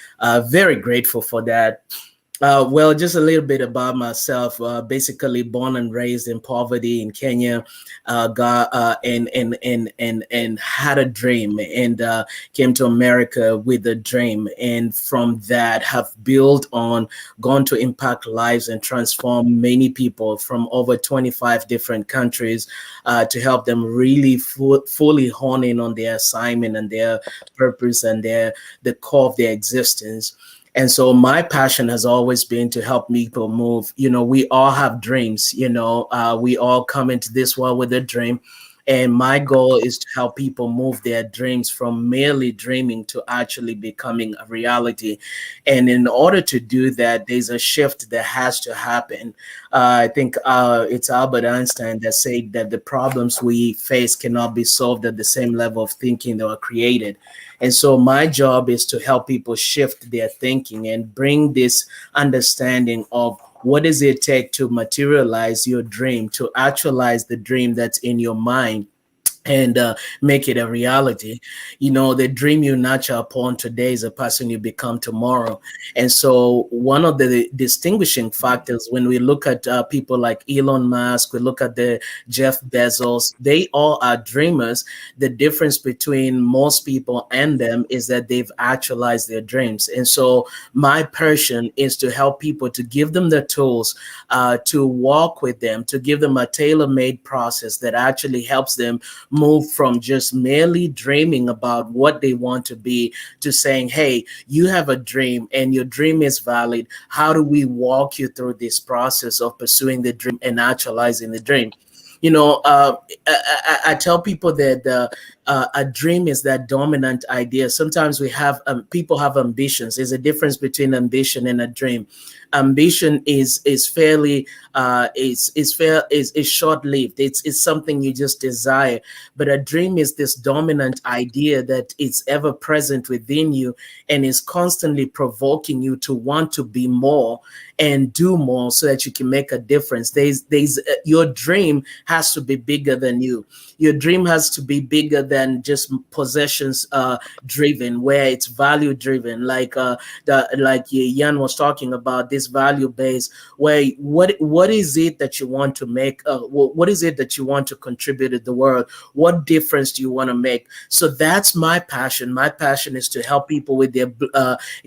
very grateful for that. Well, just a little bit about myself. Basically, born and raised in poverty in Kenya, and had a dream, and came to America with a dream, and from that have built on, gone to impact lives and transform many people from over 25 different countries to help them really fully hone in on their assignment and their purpose and the core of their existence. And so my passion has always been to help people move. You know, we all have dreams, we all come into this world with a dream. And my goal is to help people move their dreams from merely dreaming to actually becoming a reality. And in order to do that, there's a shift that has to happen. I think it's Albert Einstein that said that the problems we face cannot be solved at the same level of thinking that were created. And so my job is to help people shift their thinking and bring this understanding of what does it take to materialize your dream, to actualize the dream that's in your mind, and make it a reality. The dream you nurture upon today is a person you become tomorrow. And so one of the distinguishing factors when we look at people like Elon Musk, we look at the Jeff Bezos, they all are dreamers. The difference between most people and them is that they've actualized their dreams. And so my passion is to help people, to give them the tools, to walk with them, to give them a tailor-made process that actually helps them move from just merely dreaming about what they want to be to saying, hey, you have a dream and your dream is valid. How do we walk you through this process of pursuing the dream and actualizing the dream? I tell people that a dream is that dominant idea. Sometimes we have people have ambitions. There's a difference between ambition and a dream. Ambition is fairly is short-lived. It's something you just desire. But a dream is this dominant idea that is ever present within you and is constantly provoking you to want to be more and do more so that you can make a difference. Your dream has to be bigger than you. Your dream has to be bigger than just possessions driven, where it's value driven, like Jan was talking about, this value base, where what is it that you want to make? What is it that you want to contribute to the world? What difference do you want to make? So that's my passion. My passion is to help people with their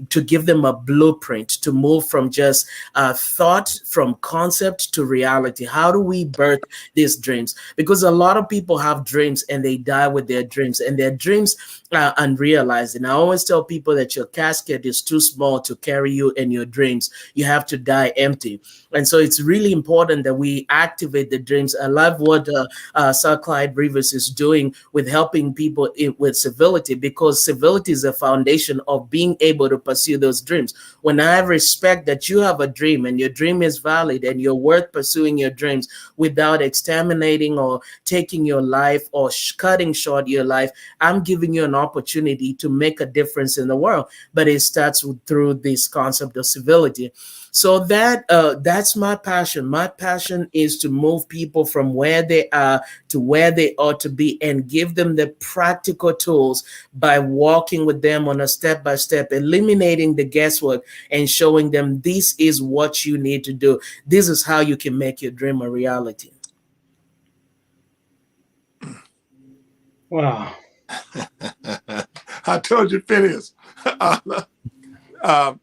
to give them a blueprint to move from just thought, from concept to reality. How do we birth these dreams? Because a lot of people have dreams and they die with their dreams, and their dreams are unrealized. And I always tell people that your casket is too small to carry you and your dreams. You have to die empty. And so it's really important that we activate the dreams. I love what Sir Clyde Rivers is doing with helping people with civility, because civility is the foundation of being able to pursue those dreams. When I respect that you have a dream and your dream is valid and you're worth pursuing your dreams without exterminating or taking your life or cutting short your life, I'm giving you an opportunity to make a difference in the world. But it starts through this concept of civility. So that's my passion. My passion is to move people from where they are to where they ought to be and give them the practical tools by walking with them on a step-by-step, eliminating the guesswork and showing them this is what you need to do. This is how you can make your dream a reality. Wow. I told you, Phineas. uh,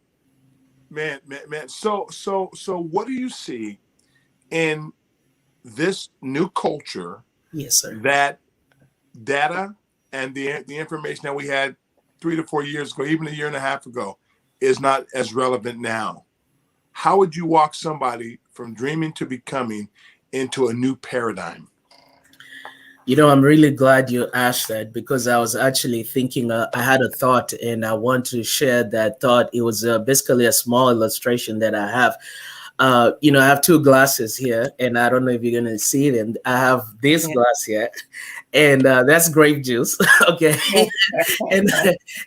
man. So, what do you see in this new culture Yes, sir. that data and the information that we had 3 to 4 years ago, even a year and a half ago, is not as relevant now? How would you walk somebody from dreaming to becoming into a new paradigm? You know, I'm really glad you asked that, because I was actually thinking, I had a thought and I want to share that thought. It was basically a small illustration that I have. You know, I have two glasses here, and I don't know if you're going to see them. I have this Yeah. glass here, and that's grape juice. Okay. and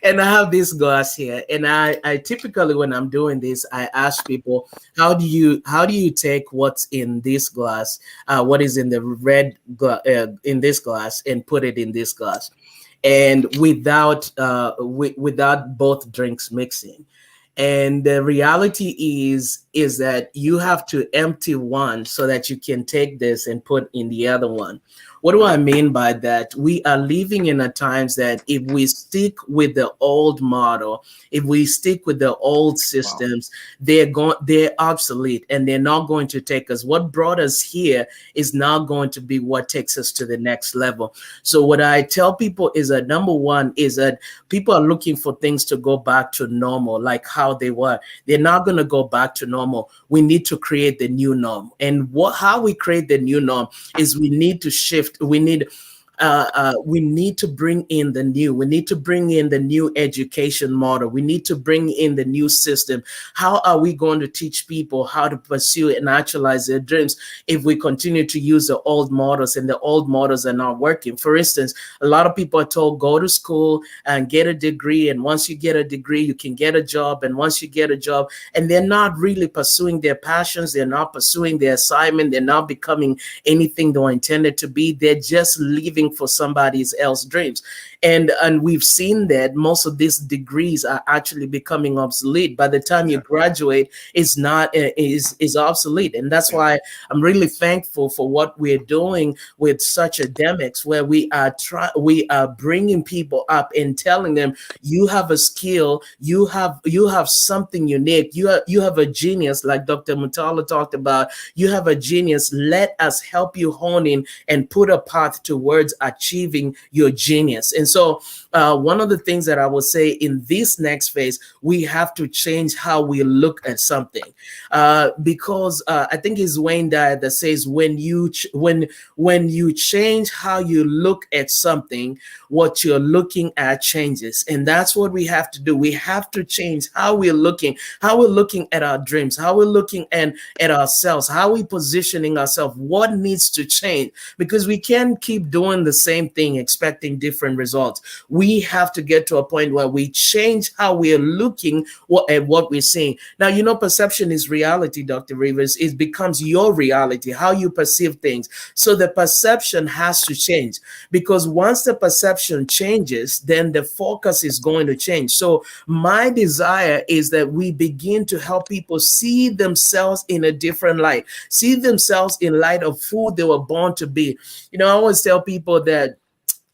and I have this glass here, and I typically, when I'm doing this, I ask people, how do you take what's in this glass, what is in the in this glass, and put it in this glass, and without both drinks mixing. And the reality is that you have to empty one so that you can take this and put in the other one. What do I mean by that? We are living in a times that if we stick with the old model, if we stick with the old systems, they're obsolete, and they're not going to take us. What brought us here is not going to be what takes us to the next level. So what I tell people is that, number one, is that people are looking for things to go back to normal, like how they were. They're not going to go back to normal. We need to create the new norm. And how we create the new norm is we need to shift. We need to bring in the new. We need to bring in the new education model. We need to bring in the new system. How are we going to teach people how to pursue and actualize their dreams if we continue to use the old models, and the old models are not working? For instance, a lot of people are told, go to school and get a degree, and once you get a degree, you can get a job, and once you get a job, and they're not really pursuing their passions, they're not pursuing their assignment, they're not becoming anything they were intended to be. They're just living for somebody else's dreams. And we've seen that most of these degrees are actually becoming obsolete. By the time you graduate, it's not is obsolete. And that's why I'm really thankful for what we're doing with such academics, where we are bringing people up and telling them, you have a skill, you have something unique, you have a genius, like Dr. Mathula talked about. You have a genius. Let us help you hone in and put a path towards achieving your genius. And so one of the things that I would say in this next phase, we have to change how we look at something, because I think it's Wayne Dyer that says, when you change how you look at something, what you're looking at changes. And that's what we have to do. We have to change how we're looking at our dreams, how we're looking at ourselves, how we're positioning ourselves, what needs to change, because we can't keep doing the same thing expecting different results. We have to get to a point where we change how we are looking at what we're seeing. Now, you know, perception is reality, Dr. Rivers. It becomes your reality, how you perceive things. So the perception has to change, because once the perception changes, then the focus is going to change. So my desire is that we begin to help people see themselves in a different light, see themselves in light of who they were born to be. You know, I always tell people that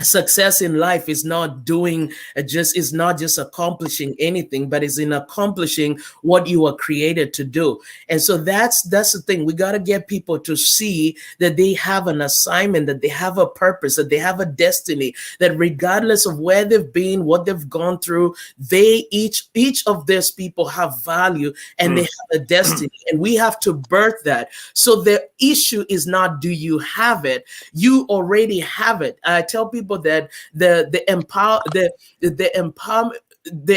success in life is not just accomplishing anything, but is in accomplishing what you were created to do. And so that's the thing. We got to get people to see that they have an assignment, that they have a purpose, that they have a destiny, that regardless of where they've been, what they've gone through, they each of these people have value, and they have a destiny, and we have to birth that. So the issue is not, do you have it? You already have it. I tell people that the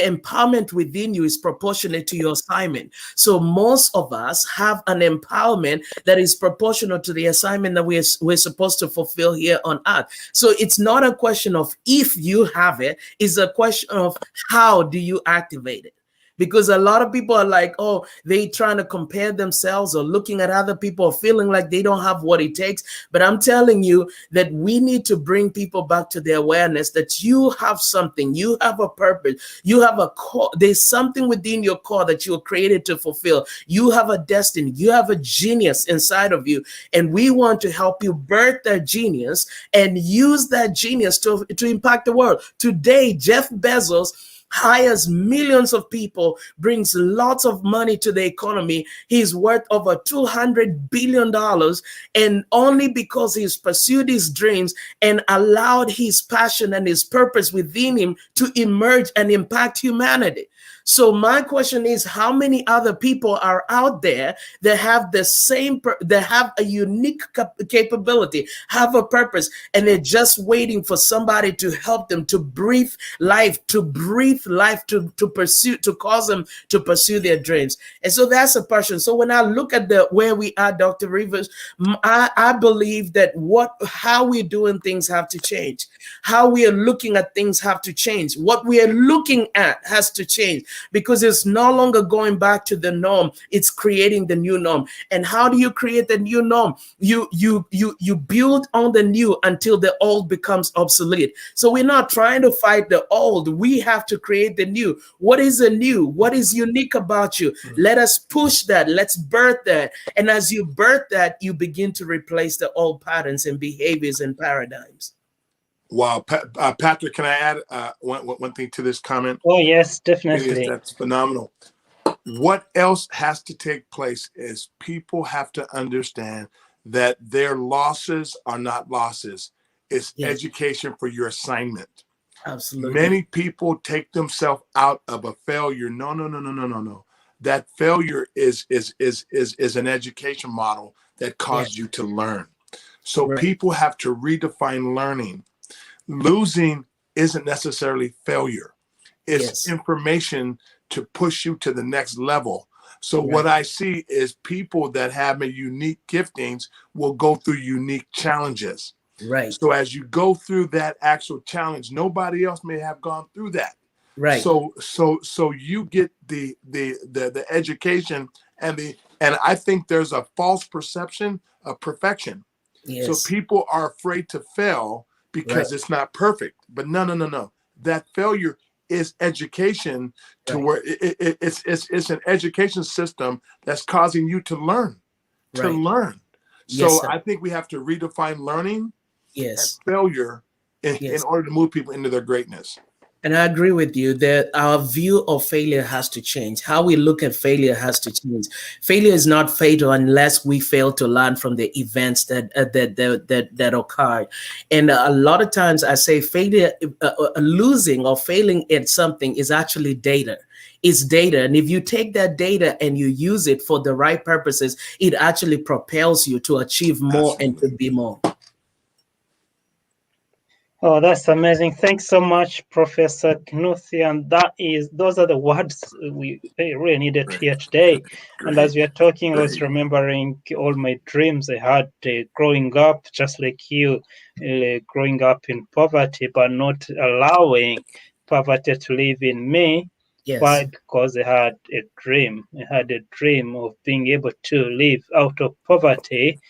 empowerment within you is proportionate to your assignment. So most of us have an empowerment that is proportional to the assignment that we're supposed to fulfill here on earth. So it's not a question of if you have it, it's a question of how do you activate it. Because a lot of people are like, oh, they trying to compare themselves or looking at other people, feeling like they don't have what it takes. But I'm telling you that we need to bring people back to the awareness that you have something, you have a purpose, you have a core. There's something within your core that you were created to fulfill. You have a destiny, you have a genius inside of you. And we want to help you birth that genius and use that genius to impact the world. Today, Jeff Bezos hires millions of people, brings lots of money to the economy. He's worth over $200 billion. And only because he's pursued his dreams and allowed his passion and his purpose within him to emerge and impact humanity. So my question is, how many other people are out there that have the same, that have a unique capability, have a purpose, and they're just waiting for somebody to help them to breathe life, to pursue, to cause them to pursue their dreams. And so that's a passion. So when I look at where we are, Dr. Rivers, I believe that how we're doing things have to change. How we are looking at things have to change. What we are looking at has to change. Because it's no longer going back to the norm, it's creating the new norm. And how do you create the new norm? You build on the new until the old becomes obsolete. So we're not trying to fight the old, we have to create the new. What is the new? What is unique about you? Let us push that, let's birth that. And as you birth that, you begin to replace the old patterns and behaviors and paradigms. Wow. Patrick, can I add one thing to this comment? Oh, yes, definitely. That's phenomenal. What else has to take place is people have to understand that their losses are not losses. It's education for your assignment. Absolutely. Many people take themselves out of a failure. No. That failure is an education model that caused you to learn. So people have to redefine learning. Losing isn't necessarily failure. It's information to push you to the next level. So what I see is people that have a unique giftings will go through unique challenges. Right. So as you go through that actual challenge, nobody else may have gone through that. Right. So you get the education and I think there's a false perception of perfection. Yes. So people are afraid to fail because it's not perfect. But no. That failure is education to where it's an education system that's causing you to learn. So Yes, I think we have to redefine learning and yes. failure in order to move people into their greatness. And I agree with you that our view of failure has to change. How we look at failure has to change. Failure is not fatal unless we fail to learn from the events that occurred. And a lot of times I say failure, losing or failing at something is actually data. It's data. And if you take that data and you use it for the right purposes, it actually propels you to achieve more and to be more. Oh, that's amazing. Thanks so much, Professor Knuthi. And those are the words we really needed here today. Great. And as we are talking, I was remembering all my dreams I had growing up, just like you, growing up in poverty, but not allowing poverty to live in me. Yes. Why? Because I had a dream. I had a dream of being able to live out of poverty.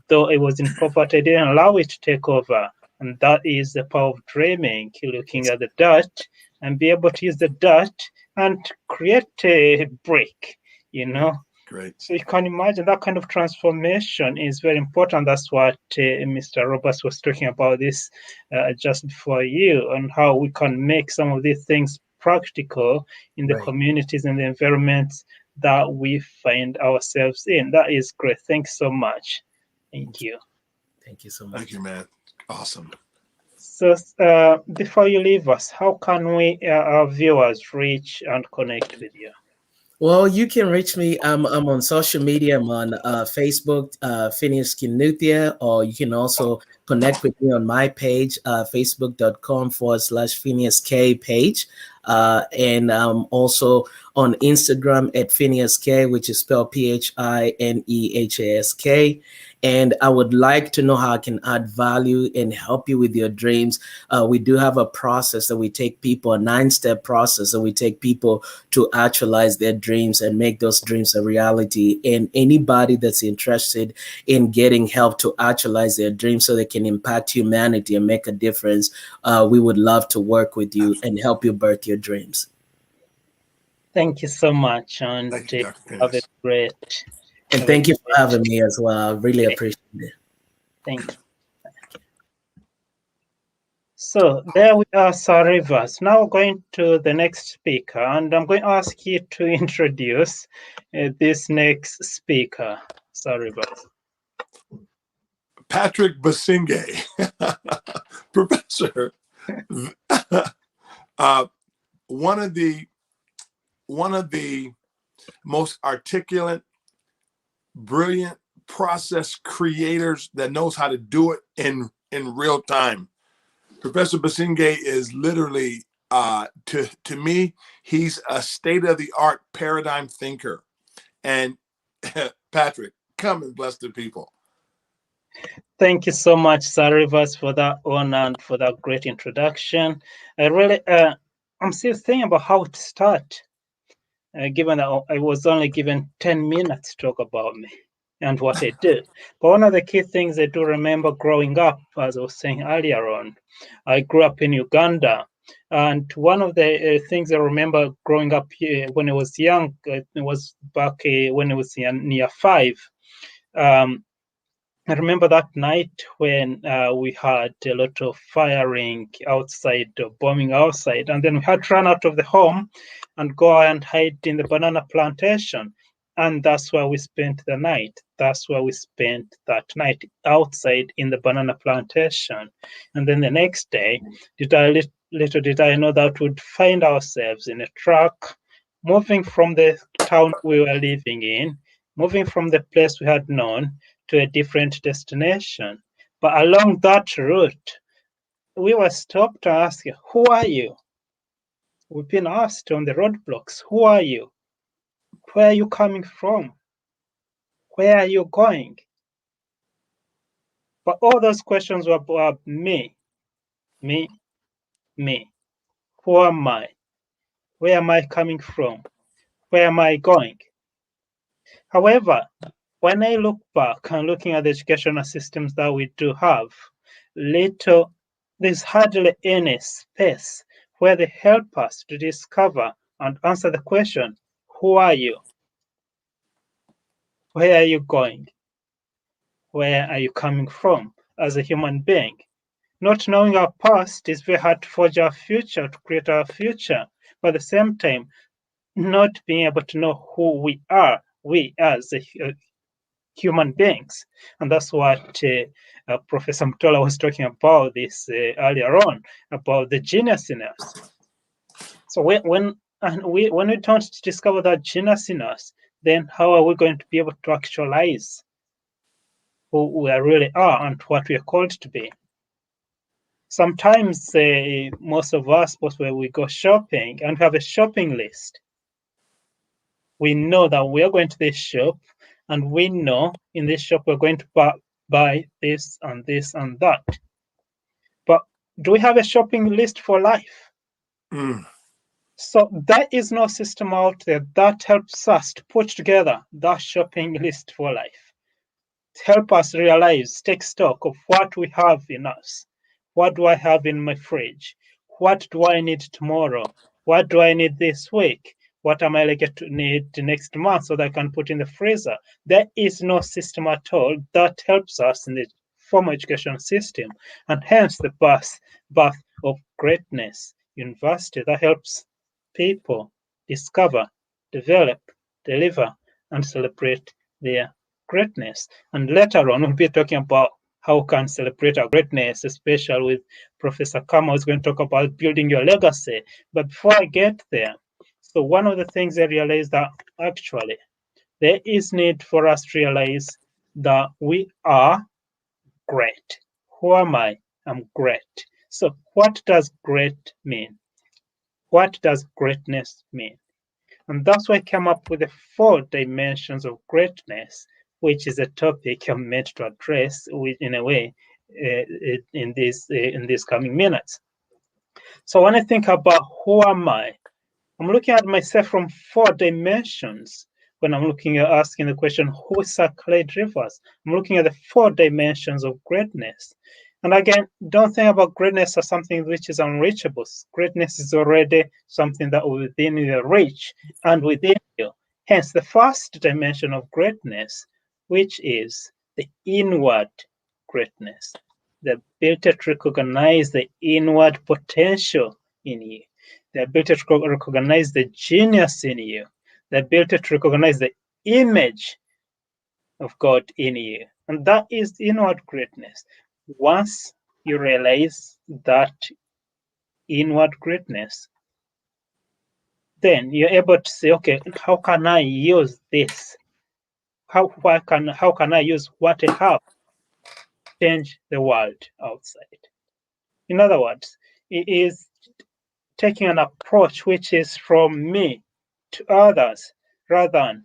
Though I was in poverty, I didn't allow it to take over. And that is the power of dreaming, looking at the dirt and be able to use the dirt and create a brick, Great. So you can imagine that kind of transformation is very important. That's what Mr. Roberts was talking about this just before you, and how we can make some of these things practical in the communities and the environments that we find ourselves in. That is great. Thanks so much. Thank you. Thank you so much. Thank you, man. Awesome. So before you leave us, how can we, our viewers, reach and connect with you? Well, you can reach me. I'm on social media. I'm on Facebook, Phineas Kinuthia, or you can also connect with me on my page, facebook.com/Phineas K page. And I'm also on Instagram at Phineas K, which is spelled PHINEHASK. And I would like to know how I can add value and help you with your dreams. We do have a process that we take people, a 9-step process that we take people to actualize their dreams and make those dreams a reality. And anybody that's interested in getting help to actualize their dreams so they can impact humanity and make a difference, we would love to work with you and help you birth your dreams. Thank you so much, and Thank you, Dr. have a Penis. great. And thank you for having me as well. I really appreciate it. Thank you. So there we are, Sir Rivers. Now going to the next speaker, and I'm going to ask you to introduce this next speaker, Sir Rivers. Patrick Basingay, Professor, one of the most articulate, brilliant process creators that knows how to do it in real time. Professor Basingay is literally, to me, he's a state-of-the-art paradigm thinker. And Patrick, come and bless the people. Thank you so much, Sir Rivers, for that honor and for that great introduction. I really, I'm still thinking about how to start, given that I was only given 10 minutes to talk about me and what I do. But one of the key things I do remember growing up, as I was saying earlier on, I grew up in Uganda. And one of the things I remember growing up here when I was young, it was back when I was near 5. I remember that night when we had a lot of firing outside, bombing outside, and then we had to run out of the home and go and hide in the banana plantation. And that's where we spent the night. That's where we spent that night, outside in the banana plantation. And then the next day, little did I know that we'd find ourselves in a truck, moving from the town we were living in, moving from the place we had known to a different destination. But along that route, we were stopped to ask, who are you? We've been asked on the roadblocks, who are you? Where are you coming from? Where are you going? But all those questions were about me. Who am I? Where am I coming from? Where am I going? However, when I look back and looking at the educational systems that we do have, there's hardly any space where they help us to discover and answer the question, who are you? Where are you going? Where are you coming from as a human being? Not knowing our past is very hard to forge our future, to create our future. But at the same time, not being able to know who we are, we as human beings. And that's what Professor Mathula was talking about this earlier on, about the genius in us. So when we don't discover that genius in us, then how are we going to be able to actualize who we really are and what we are called to be? Sometimes most of us, when we go shopping and have a shopping list, we know that we are going to this shop, and we know in this shop we're going to buy this and this and that. But do we have a shopping list for life? So there is no system out there that helps us to put together that shopping list for life. To help us realize, take stock of what we have in us. What do I have in my fridge? What do I need tomorrow? What do I need this week? What am I likely to need next month so that I can put in the freezer? There is no system at all that helps us in the formal education system, and hence the birth of greatness, university that helps people discover, develop, deliver, and celebrate their greatness. And later on, we'll be talking about how we can celebrate our greatness, especially with Professor Akama, who's going to talk about building your legacy. But before I get there, so one of the things I realized that actually there is need for us to realize that we are great. Who am I? I'm great. So what does great mean? What does greatness mean? And that's why I came up with the 4 dimensions of greatness which is a topic I'm meant to address in a way in these coming minutes. So when I think about who am I, I'm looking at myself from 4 dimensions. When I'm looking at asking the question, who is Sir Clyde Rivers? I'm looking at the 4 dimensions of greatness. And again, don't think about greatness as something which is unreachable. Greatness is already something that within your reach and within you. Hence, the first dimension of greatness, which is the inward greatness, the ability to recognize the inward potential in you, the ability to recognize the genius in you, the ability to recognize the image of God in you. And that is inward greatness. Once you realize that inward greatness, then you're able to say, okay, how can I use this? How can I use what I have to change the world outside? In other words, it is taking an approach which is from me to others rather than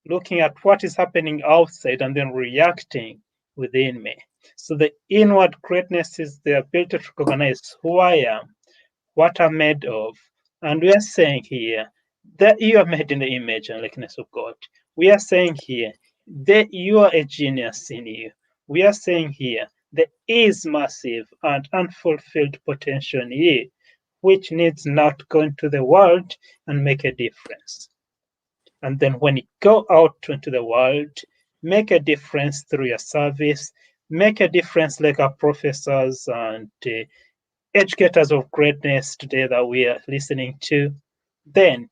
looking at what is happening outside and then reacting within me. So the inward greatness is the ability to recognize who I am, what I'm made of. And we are saying here that you are made in the image and likeness of God. We are saying here that you are a genius in you. We are saying here there is massive and unfulfilled potential in you, which needs now to go into the world and make a difference. And then when you go out into the world, make a difference through your service, make a difference like our professors and educators of greatness today that we are listening to, then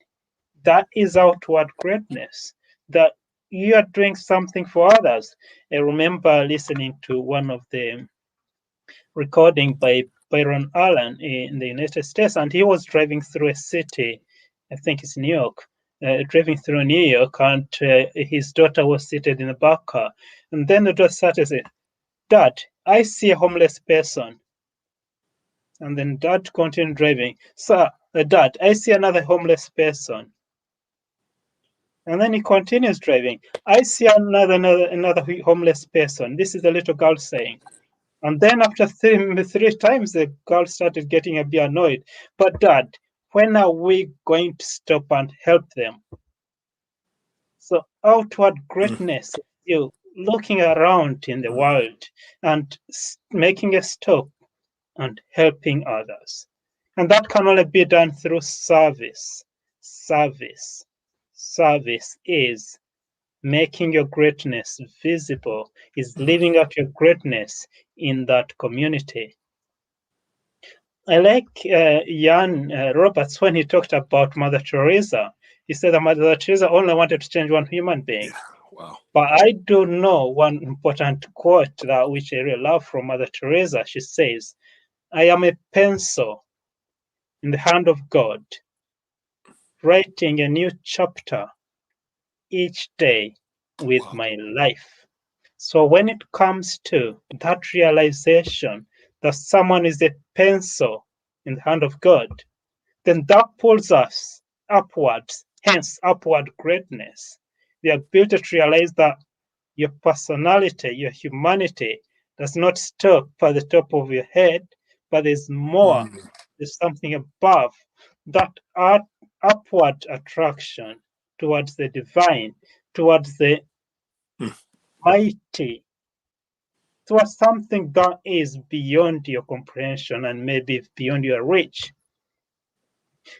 that is outward greatness, that you are doing something for others. I remember listening to one of the recording by Byron Allen in the United States, and he was driving through a city, I think it's New York, driving through New York, and his daughter was seated in the back car. And then the daughter started saying, "Dad, I see a homeless person." And then Dad continued driving. "Sir, Dad, I see another homeless person." And then he continues driving. "I see another homeless person." This is the little girl saying. And then after three times, the girl started getting a bit annoyed. "But Dad, when are we going to stop and help them?" So outward greatness, you looking around in the world and making a stop and helping others. And that can only be done through service. Service is making your greatness visible, is living out your greatness in that community. I like Jan Roberts when he talked about Mother Teresa. He said that Mother Teresa only wanted to change one human being. Yeah, wow. But I do know one important quote that which I really love from Mother Teresa. She says, "I am a pencil in the hand of God, writing a new chapter each day with my life." So when it comes to that realization that someone is a pencil in the hand of God, then that pulls us upwards, hence upward greatness. The ability to realize that your personality, your humanity does not stop at the top of your head, but there's more, there's something above. That upward attraction towards the divine, towards the mighty, towards something that is beyond your comprehension and maybe beyond your reach.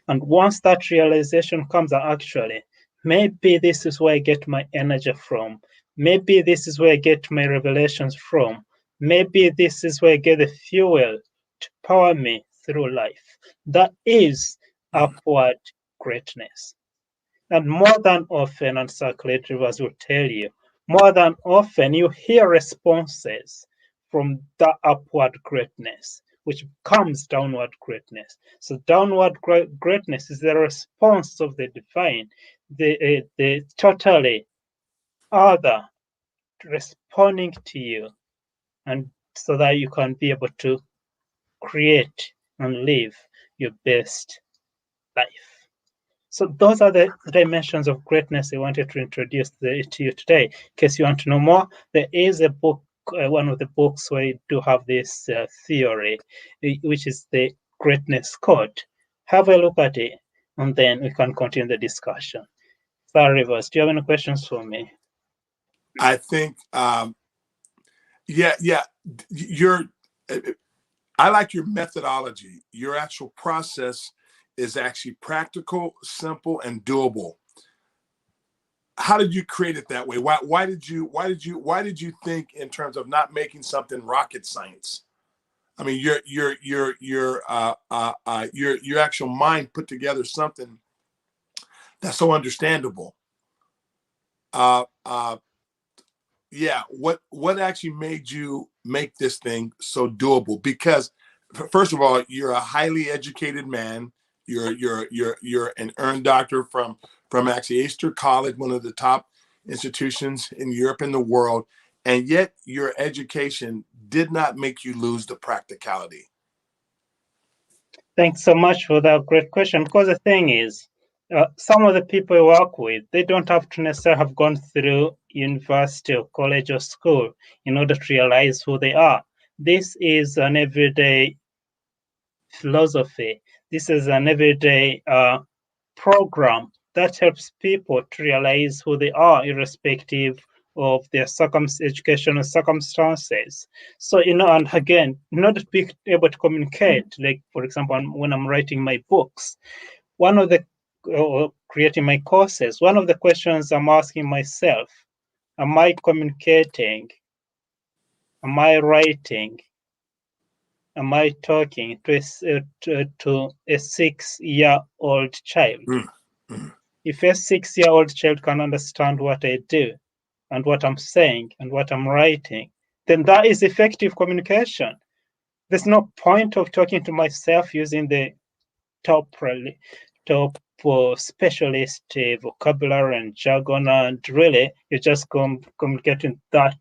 And once that realization comes out, actually, maybe this is where I get my energy from. Maybe this is where I get my revelations from. Maybe this is where I get the fuel to power me through life. That is upward greatness. And more than often, and Sir Clyde Rivers will tell you, more than often you hear responses from that upward greatness, which becomes downward greatness. So downward greatness is the response of the divine, the totally other responding to you, and so that you can be able to create and live your best life. So those are the dimensions of greatness I wanted to introduce to you today. In case you want to know more, there is a book, one of the books where you do have this theory, which is the Greatness Code. Have a look at it, and then we can continue the discussion. Sir Rivers, do you have any questions for me? I think, I like your methodology. Your actual process is actually practical, simple, and doable. How did you create it that way? Why did you think in terms of not making something rocket science? I mean, your actual mind put together something that's so understandable. What actually made you make this thing so doable? Because first of all, you're a highly educated man. You're an earned doctor from actually Easter College, one of the top institutions in Europe and the world, and yet your education did not make you lose the practicality. Thanks so much for that great question. Because the thing is, some of the people I work with, they don't have to necessarily have gone through university or college or school in order to realize who they are. This is an everyday philosophy. This is an everyday program that helps people to realize who they are, irrespective of their educational circumstances. So, and again, in order to be able to communicate, like, for example, when I'm writing my books, one of the creating my courses, one of the questions I'm asking myself, am I communicating? Am I writing? Am I talking to a 6-year-old child? Mm-hmm. If a 6-year-old child can understand what I do and what I'm saying and what I'm writing, then that is effective communication. There's no point of talking to myself using the top specialist vocabulary and jargon, and really you're just communicating that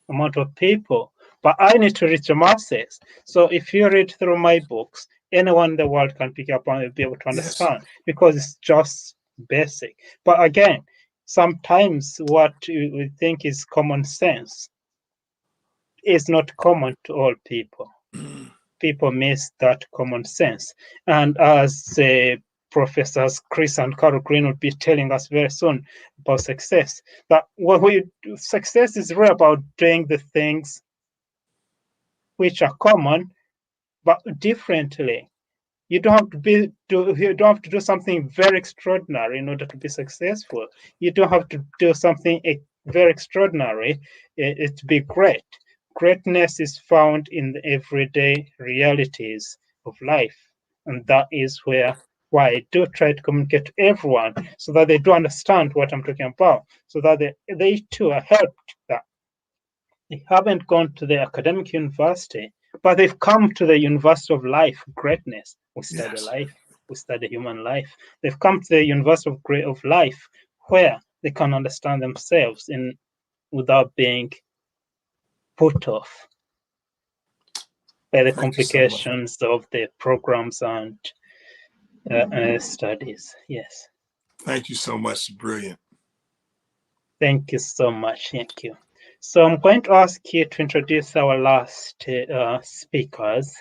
amount of people. But I need to reach the masses. So if you read through my books, anyone in the world can pick up and be able to understand, because it's just basic. But again, sometimes what we think is common sense is not common to all people. People miss that common sense. And as Professors Chris and Carol Green will be telling us very soon about success, that success is really about doing the things which are common, but differently. You don't have to do something very extraordinary in order to be successful. You don't have to do something very extraordinary to be great. Greatness is found in the everyday realities of life, and that is why I do try to communicate to everyone so that they do understand what I'm talking about, so that they too are helped. That they haven't gone to the academic university, but they've come to the University of Life, greatness. We study life, we study human life. They've come to the University of Life, where they can understand themselves without being put off by the complications of the programs and studies. Yes. Thank you so much. Brilliant. Thank you so much. Thank you. So I'm going to ask you to introduce our last speakers,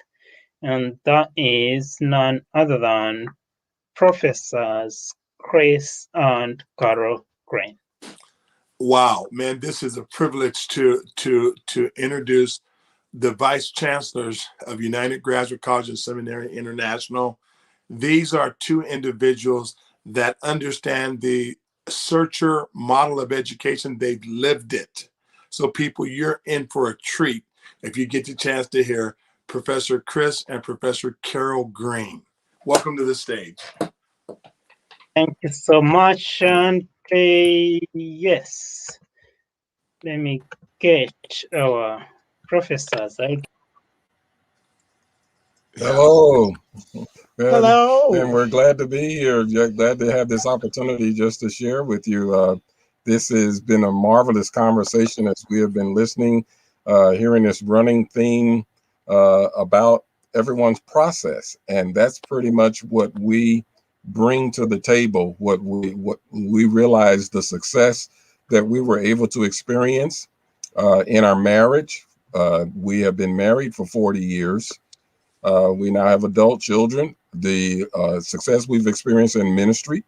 and that is none other than Professors Chris and Carol Green. Wow, man, this is a privilege to introduce the Vice Chancellors of United Graduate College and Seminary International. These are two individuals that understand the searcher model of education. They've lived it. So people, you're in for a treat if you get the chance to hear Professor Chris and Professor Carol Green. Welcome to the stage. Thank you so much. And yes, let me get our professors. Hello. Hello. And we're glad to be here. Glad to have this opportunity just to share with you. This has been a marvelous conversation as we have been listening, hearing this running theme about everyone's process. And that's pretty much what we bring to the table what we realized the success that we were able to experience in our marriage. We have been married for 40 years. We now have adult children. The success we've experienced in ministry,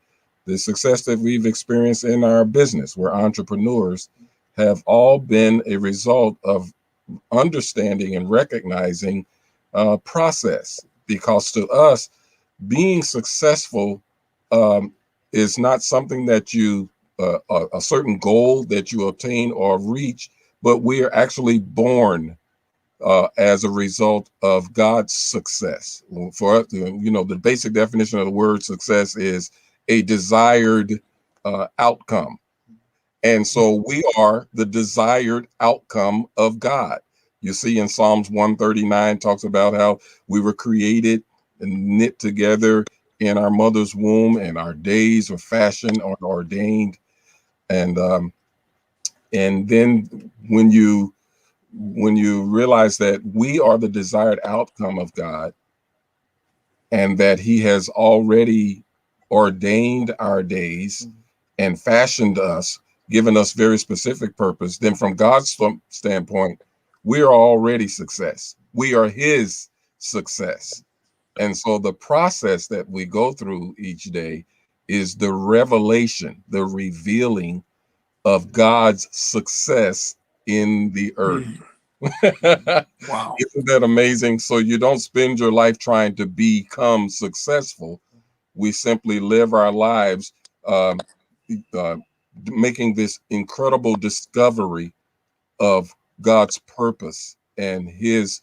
the success that we've experienced in our business, we're entrepreneurs, have all been a result of understanding and recognizing process. Because to us, being successful is not something that you, a certain goal that you obtain or reach, but we are actually born as a result of God's success. For us, the basic definition of the word success is a desired outcome. And so we are the desired outcome of God. You see in Psalms 139 talks about how we were created and knit together in our mother's womb, and our days were fashioned or ordained. And then when you realize that we are the desired outcome of God, and that he has already ordained our days and fashioned us, given us very specific purpose, then from God's standpoint, we are already success. We are his success. And so the process that we go through each day is the revelation, the revealing of God's success in the earth. Wow. Isn't that amazing? So you don't spend your life trying to become successful. We simply live our lives making this incredible discovery of God's purpose and his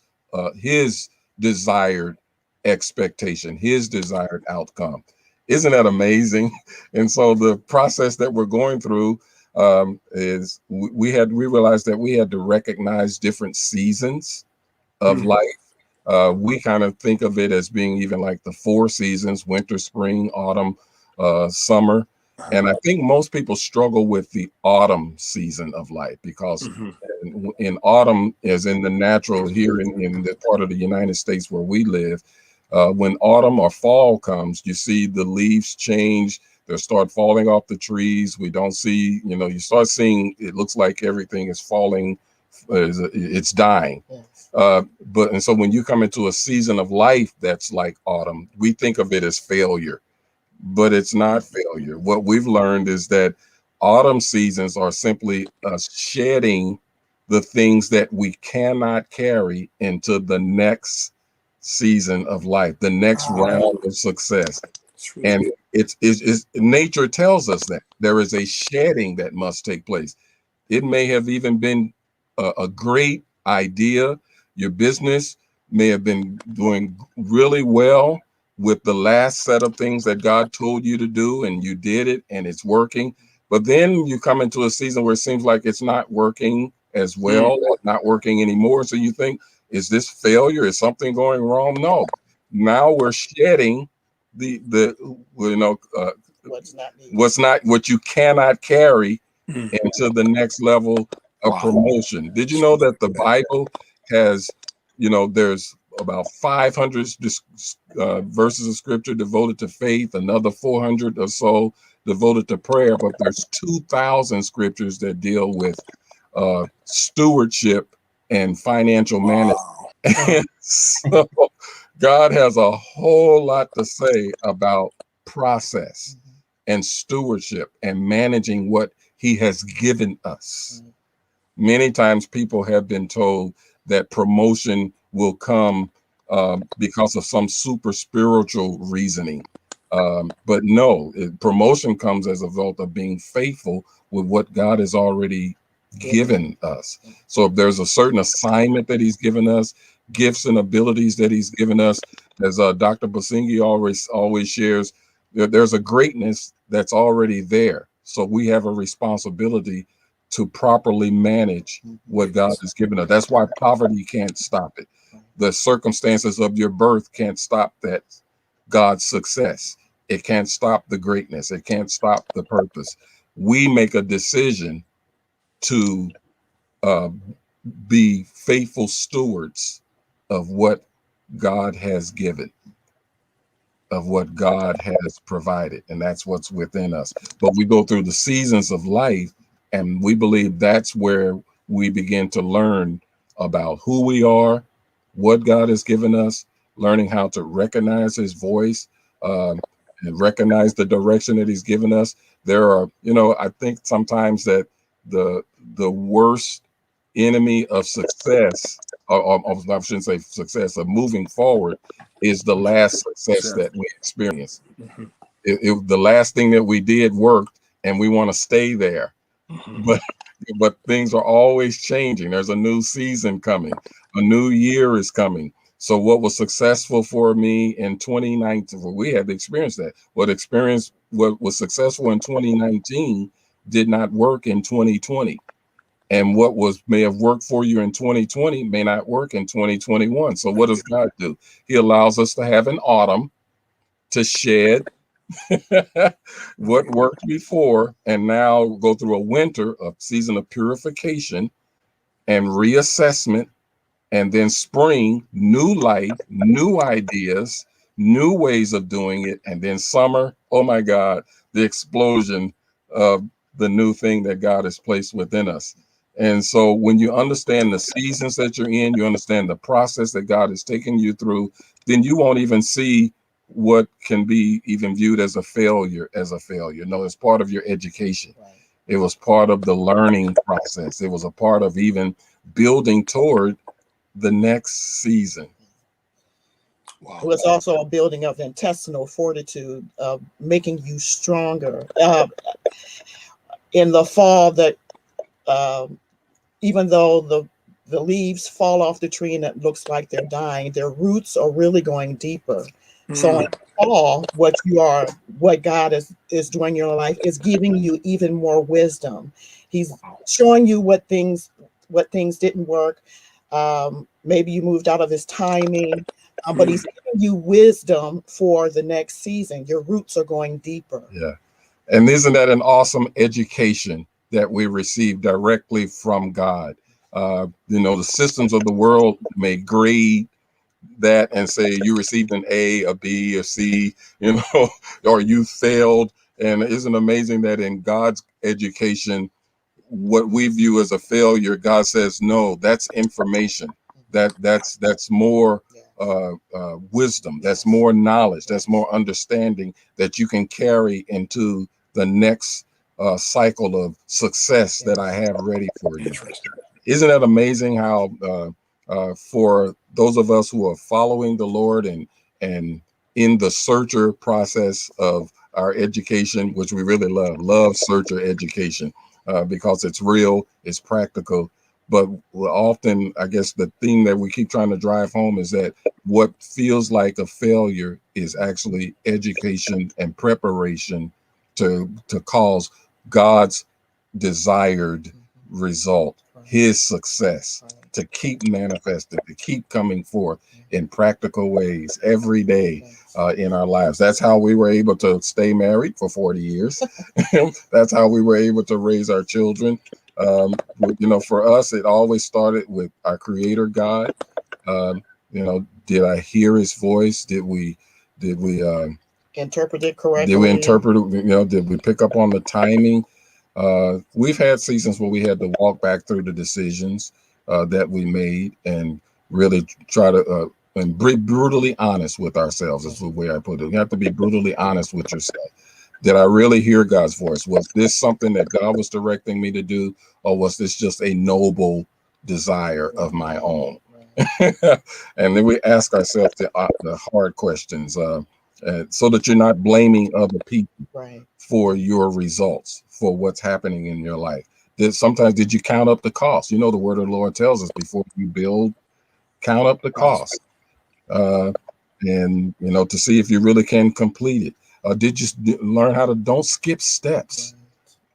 desired expectation, his desired outcome. Isn't that amazing? And so the process that we're going through is we realized that we had to recognize different seasons of life. We kind of think of it as being even like the 4 seasons: winter, spring, autumn, summer. And I think most people struggle with the autumn season of life because in autumn, as in the natural here in the part of the United States where we live, when autumn or fall comes, you see the leaves change. They start falling off the trees. We don't see, you start seeing, it looks like everything is falling, it's dying. And so when you come into a season of life that's like autumn, we think of it as failure, but it's not failure. What we've learned is that autumn seasons are simply us shedding the things that we cannot carry into the next season of life, the next round of success. And it's nature tells us that there is a shedding that must take place. It may have even been a great idea. Your business may have been doing really well with the last set of things that God told you to do, and you did it and it's working. But then you come into a season where it seems like it's not working as well or not working anymore. So you think, is this failure? Is something going wrong? No. Now we're shedding what you cannot carry into the next level of promotion. Did you know that the Bible has, there's about 500 verses of scripture devoted to faith, another 400 or so devoted to prayer, but there's 2,000 scriptures that deal with stewardship and financial management. And so God has a whole lot to say about process and stewardship and managing what he has given us. Many times people have been told that promotion will come because of some super spiritual reasoning. But no, promotion comes as a result of being faithful with what God has already given us. So if there's a certain assignment that he's given us, gifts and abilities that he's given us, as Dr. Basingay always shares, there's a greatness that's already there. So we have a responsibility to properly manage what God has given us. That's why poverty can't stop it. The circumstances of your birth can't stop that God's success. It can't stop the greatness. It can't stop the purpose. We make a decision to be faithful stewards of what God has given. of what God has provided, and that's what's within us. But we go through the seasons of life, and we believe that's where we begin to learn about who we are, what God has given us, learning how to recognize his voice, and recognize the direction that he's given us. There are, I think sometimes that the worst enemy of success, or I shouldn't say success, of moving forward, is the last success that we experience. The last thing that we did worked, and we want to stay there. But things are always changing. There's a new season coming. A new year is coming. So what was successful for me in 2019, well, we had to experience that. What was successful in 2019 did not work in 2020. And what may have worked for you in 2020 may not work in 2021. So what does God do? He allows us to have an autumn to shed what worked before, and now go through a winter, a season of purification and reassessment, and then spring, new life, new ideas, new ways of doing it, and then summer, oh my God, the explosion of the new thing that God has placed within us. And so when you understand the seasons that you're in, you understand the process that God is taking you through, then you won't even see what can be even viewed as a failure No, it's part of your education. Right. It was part of the learning process. It was a part of even building toward the next season. Wow. It was also a building of intestinal fortitude, of making you stronger. In the fall, that even though the leaves fall off the tree and it looks like they're dying, their roots are really going deeper. So in fall, what God is doing in your life is giving you even more wisdom. He's showing you what things didn't work. Maybe you moved out of his timing, but he's giving you wisdom for the next season. Your roots are going deeper. Yeah. And isn't that an awesome education that we receive directly from God? The systems of the world may grade that and say you received an A, a B, a C, or you failed. And isn't it amazing that in God's education, what we view as a failure, God says, no, that's information. That's more wisdom. That's more knowledge. That's more understanding that you can carry into the next cycle of success that I have ready for you. Isn't that amazing how for those of us who are following the Lord and in the searcher process of our education, which we really love searcher education, because it's real, it's practical. But often, I guess the thing that we keep trying to drive home is that what feels like a failure is actually education and preparation to cause God's desired result, his success, to keep manifesting, to keep coming forth in practical ways every day in our lives. That's how we were able to stay married for 40 years. That's how we were able to raise our children. For us, it always started with our Creator God. Did I hear His voice? Did we interpret it correctly? Did we interpret it? Did we pick up on the timing? We've had seasons where we had to walk back through the decisions that we made and really try to and be brutally honest with ourselves. Is the way I put it. You have to be brutally honest with yourself. Did I really hear God's voice? Was this something that God was directing me to do, or was this just a noble desire of my own? And then we ask ourselves the hard questions, so that you're not blaming other people for your results, for what's happening in your life. Did you count up the cost? The word of the Lord tells us, before you build, count up the cost, and to see if you really can complete it. Did you learn how to don't skip steps?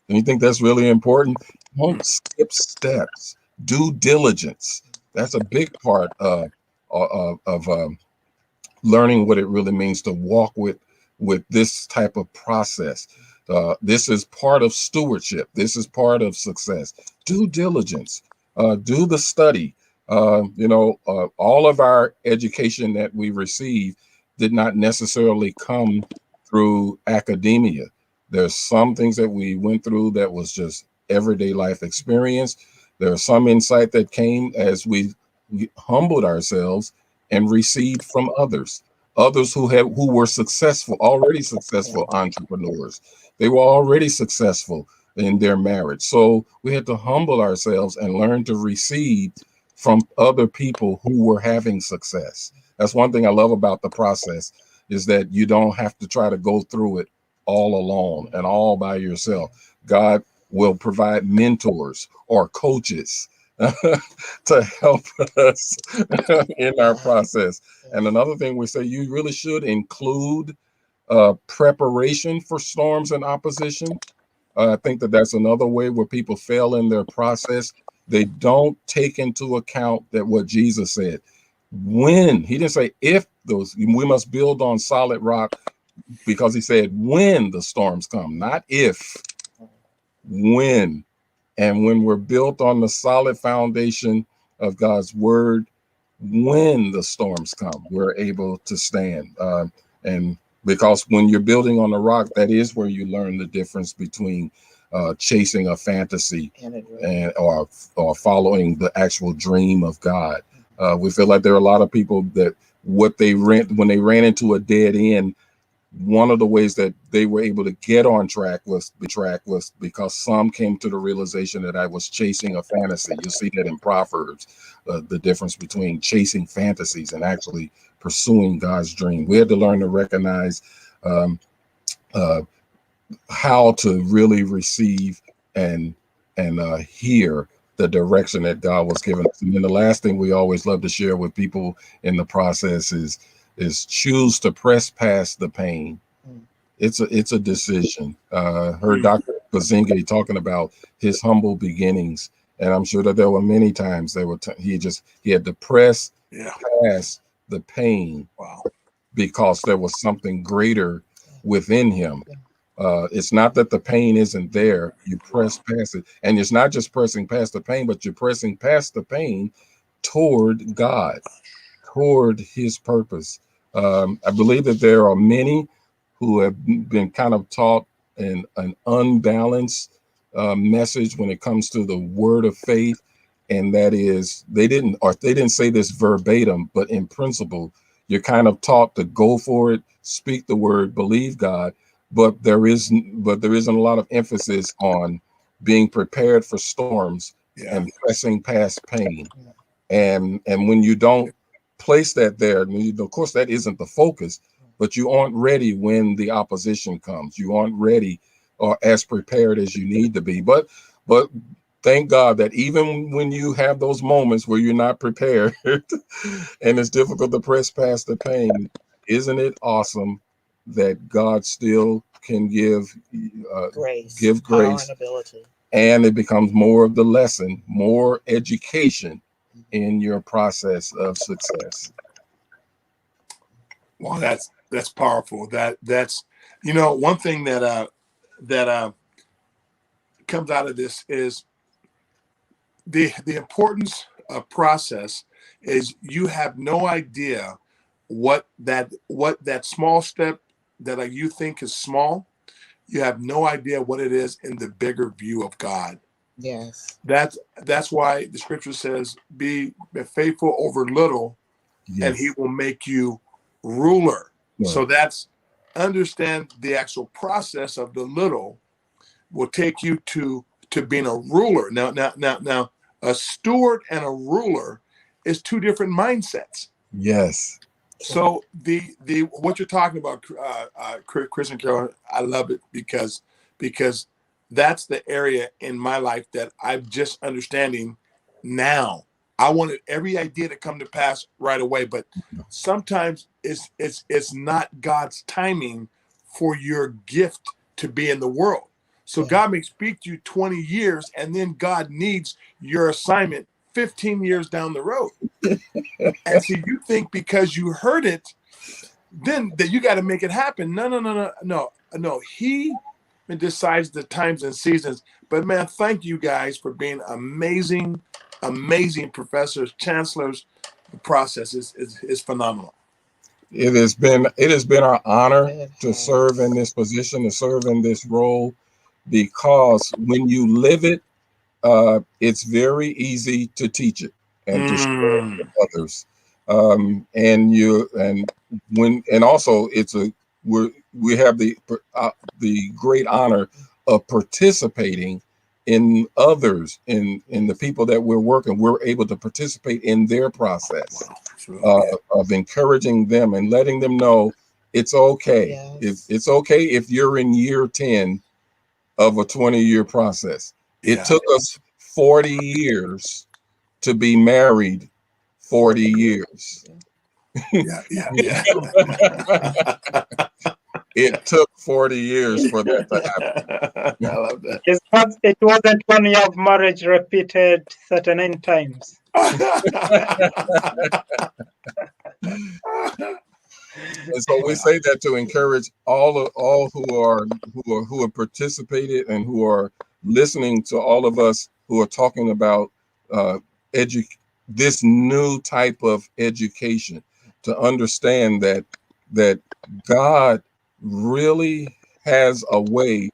And you think that's really important? Don't skip steps. Due diligence. That's a big part of learning what it really means to walk with this type of process. This is part of stewardship. This is part of success. Due diligence. Do the study. All of our education that we receive did not necessarily come through academia. There's some things that we went through that was just everyday life experience. There's some insight that came as we humbled ourselves and received from others who were successful, already successful entrepreneurs. They were already successful in their marriage. So we had to humble ourselves and learn to receive from other people who were having success. That's one thing I love about the process, is that you don't have to try to go through it all alone and all by yourself. God will provide mentors or coaches to help us in our process. And another thing we say, you really should include preparation for storms and opposition. I think that that's another way where people fail in their process. They don't take into account that what Jesus said, when he didn't say if those, we must build on solid rock, because he said when the storms come, not if, when. And when we're built on the solid foundation of God's word, when the storms come, we're able to stand. And because when you're building on the rock, that is where you learn the difference between chasing a fantasy or following the actual dream of God. We feel like there are a lot of people that when they ran into a dead end, one of the ways that they were able to get on track was because some came to the realization that I was chasing a fantasy. You'll see that in Proverbs, the difference between chasing fantasies and actually pursuing God's dream. We had to learn to recognize how to really receive and hear the direction that God was giving us. And then the last thing we always love to share with people in the process is choose to press past the pain. It's a decision. Heard Dr. Basingay talking about his humble beginnings, and I'm sure that there were many times he had to press past the pain. Wow. Because there was something greater within him. It's not that the pain isn't there. You press past it, and it's not just pressing past the pain, but you're pressing past the pain toward God, toward his purpose. I believe that there are many who have been kind of taught an unbalanced message when it comes to the word of faith. And that is, they didn't say this verbatim, but in principle, you're kind of taught to go for it, speak the word, believe God. But there isn't a lot of emphasis on being prepared for storms and pressing past pain. And when you don't place that there, of course, that isn't the focus, but you aren't ready when the opposition comes. You aren't ready or as prepared as you need to be. But thank God that even when you have those moments where you're not prepared and it's difficult to press past the pain, isn't it awesome that God still can give grace, power, and ability, and it becomes more of the lesson, more education in your process of success. Well, that's powerful. That's one thing that comes out of this is the importance of process. Is you have no idea what that small step that you think is small, you have no idea what it is in the bigger view of God. Yes. That's why the scripture says, be faithful over little, and he will make you ruler. Right. So that's understand the actual process of the little will take you to being a ruler. Now, a steward and a ruler is two different mindsets. Yes. So the what you're talking about, Chris and Carol, I love it because that's the area in my life that I'm just understanding now. I wanted every idea to come to pass right away, but sometimes it's not God's timing for your gift to be in the world. So God may speak to you 20 years, and then God needs your assignment 15 years down the road. And so you think because you heard it, then that you got to make it happen. No. He decides the times and seasons. But man, thank you guys for being amazing professors, chancellors. The process is phenomenal. It has been our honor to serve in this position, to serve in this role, because when you live it, it's very easy to teach it and to share it with others. And also we have the great honor of participating in others, in the people that we're working. We're able to participate in their process of encouraging them and letting them know it's okay. Yes. It's okay if you're in year 10 of a 20-year process. It took us 40 years to be married 40 years. Yeah. It took 40 years for that to happen. I love that. It wasn't 1 year of marriage repeated 39 times. And so we say that to encourage all who have participated and who are listening to all of us who are talking about this new type of education, to understand that God really has a way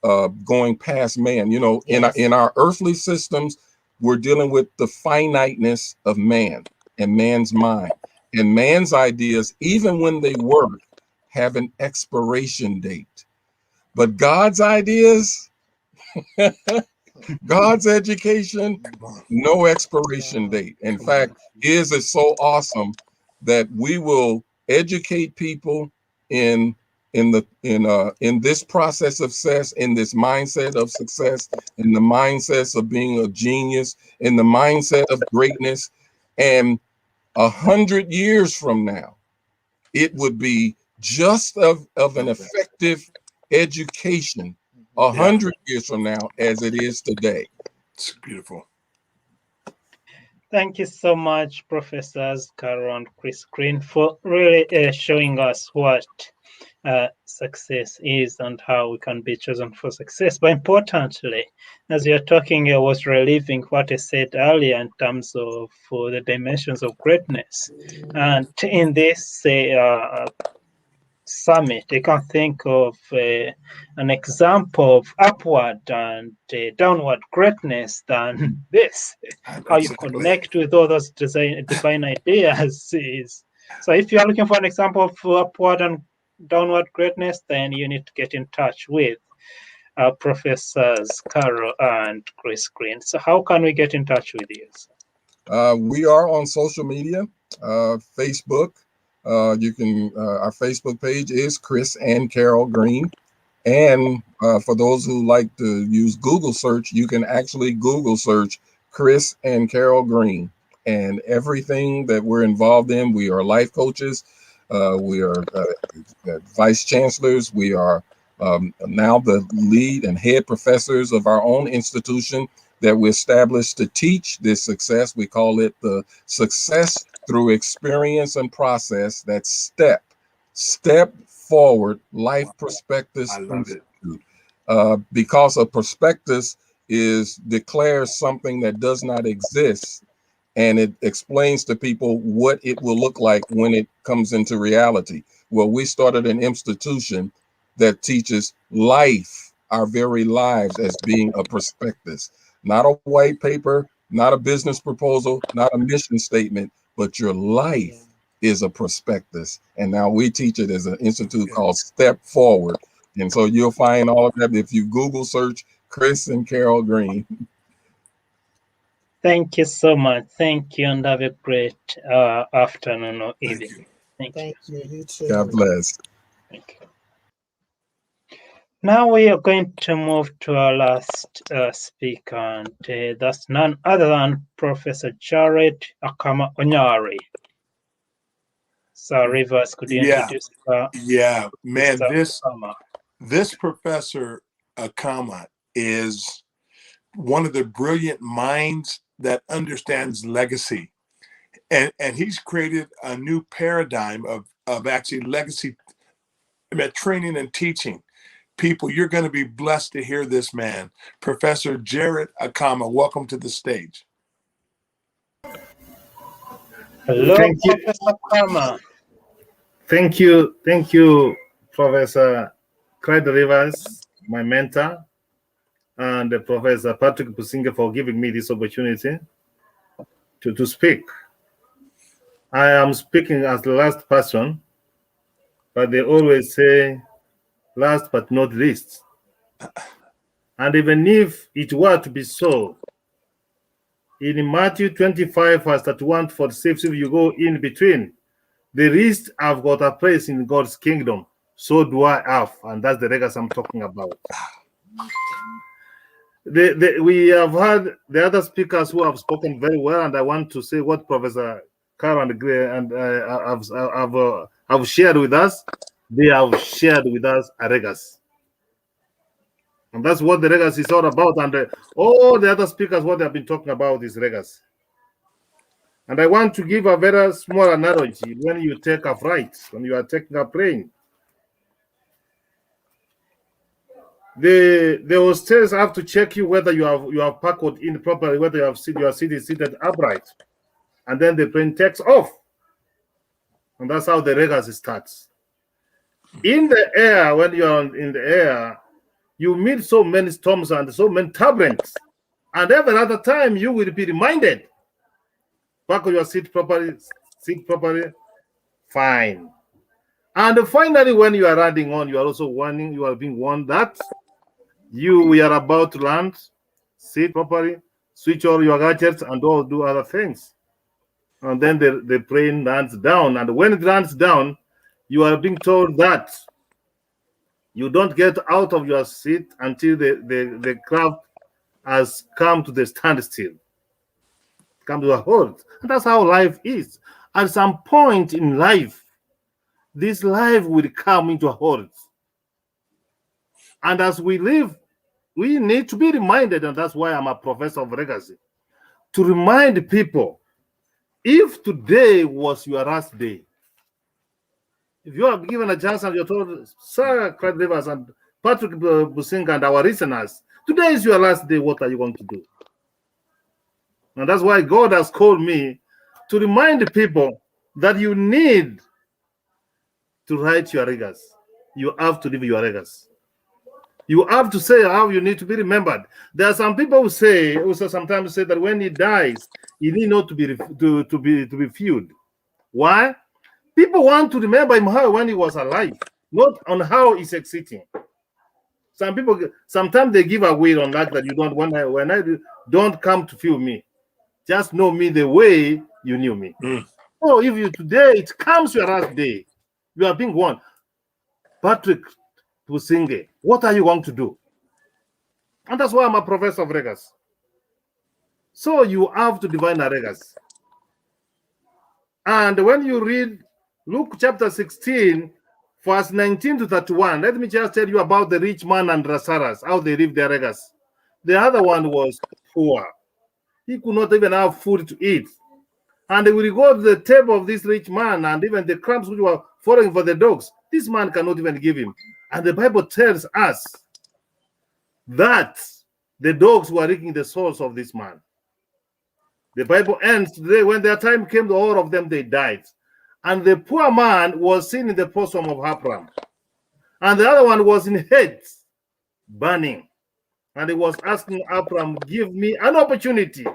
of going past man. You know, in our earthly systems, we're dealing with the finiteness of man and man's mind. And man's ideas, even when they work, have an expiration date. But God's ideas, God's education, no expiration date. In fact, his is so awesome that we will educate people in this process of success, in this mindset of success, in the mindset of being a genius, in the mindset of greatness. And 100 years from now, it would be just of an effective education 100 years from now as it is today. It's beautiful. Thank you so much, Professors Carol and Chris Green, for really showing us what success is and how we can be chosen for success. But importantly, as you're talking, I was reliving what I said earlier in terms of the dimensions of greatness. And in this summit, I can think of an example of upward and downward greatness than this. How you connect with all those divine ideas is. So if you're looking for an example of upward and downward greatness, then you need to get in touch with Professors Carol and Chris Green. So how can we get in touch with you? We are on social media, Facebook. You can, our Facebook page is Chris and Carol Green. And for those who like to use Google search, you can actually Google search Chris and Carol Green. And everything that we're involved in, we are life coaches. We are vice chancellors. We are now the lead and head professors of our own institution that we established to teach this success. We call it the Success Through Experience and Process. That's Step Forward Life Prospectus Institute. Because a prospectus declares something that does not exist, and it explains to people what it will look like when it comes into reality. Well, we started an institution that teaches life, our very lives, as being a prospectus. Not a white paper, not a business proposal, not a mission statement, but your life is a prospectus. And now we teach it as an institute called Step Forward. And so you'll find all of that if you Google search Chris and Carol Green. Thank you so much. Thank you, and have a great afternoon or evening. Thank you. You too. God bless. Thank you. Now we are going to move to our last speaker, and that's none other than Professor Jared Akama Onyari. So, Rivers, could you introduce? Man, this Professor Akama is one of the brilliant minds that understands legacy, and he's created a new paradigm of actually legacy training and teaching. People, you're going to be blessed to hear this man, Professor Jared Akama. Welcome to the stage. Hello, Professor Akama. Thank you, Professor Clyde Rivers, my mentor, and Professor Patrick Basingay for giving me this opportunity to speak. I am speaking as the last person, but they always say last but not least. And even if it were to be so, in Matthew 25, verse 31 to 46, if you go in between, the least have got a place in God's kingdom. So do I have, and that's the legacy I'm talking about. We have had the other speakers who have spoken very well, and I want to say what Professor Carl and Gray and have shared with us. They have shared with us a legacy. And that's what the legacy is all about. And all the other speakers, what they have been talking about is legacy. And I want to give a very small analogy when you take a flight, when you are taking a plane. The hostess have to check you whether you have parked in properly, whether your seat is seated upright. And then the plane takes off. And that's how the legacy starts. In the air, when you are in the air, you meet so many storms and so many turbulence. And every other time you will be reminded, park your seat properly, fine. And finally, when you are landing on, you are also warning, you are being warned that we are about to land, sit properly, switch all your gadgets, and all do other things. And then the plane lands down. And when it lands down, you are being told that you don't get out of your seat until the craft has come to the standstill, come to a halt. And that's how life is. At some point in life, this life will come into a halt. And as we live, we need to be reminded, and that's why I'm a professor of legacy, to remind people, if today was your last day, if you are given a chance and you're told, Sir Clyde Rivers and Patrick Basingay and our listeners, today is your last day, what are you going to do? And that's why God has called me to remind people that you need to write your legacy. You have to live your legacy. You have to say how you need to be remembered. There are some people who sometimes say that when he dies, he need not to be viewed. Why? People want to remember him how when he was alive, not on how he's succeeding. Some people sometimes they give a will on that you don't when I don't come to feel me. Just know me the way you knew me. Oh, if you today it comes your last day, you are being warned. Patrick Basingay, what are you going to do? And that's why I'm a professor of legacy. So you have to define a legacy. And when you read Luke chapter 16, verse 19 to 31, let me just tell you about the rich man and Lazarus, how they lived their legacy. The other one was poor. He could not even have food to eat. And they will go to the table of this rich man, and even the crumbs which were falling for the dogs, this man cannot even give him. And the Bible tells us that the dogs were licking the souls of this man. The Bible ends today, when their time came, all of them, they died. And the poor man was seen in the bosom of Abraham. And the other one was in Hades, burning. And he was asking Abraham, give me an opportunity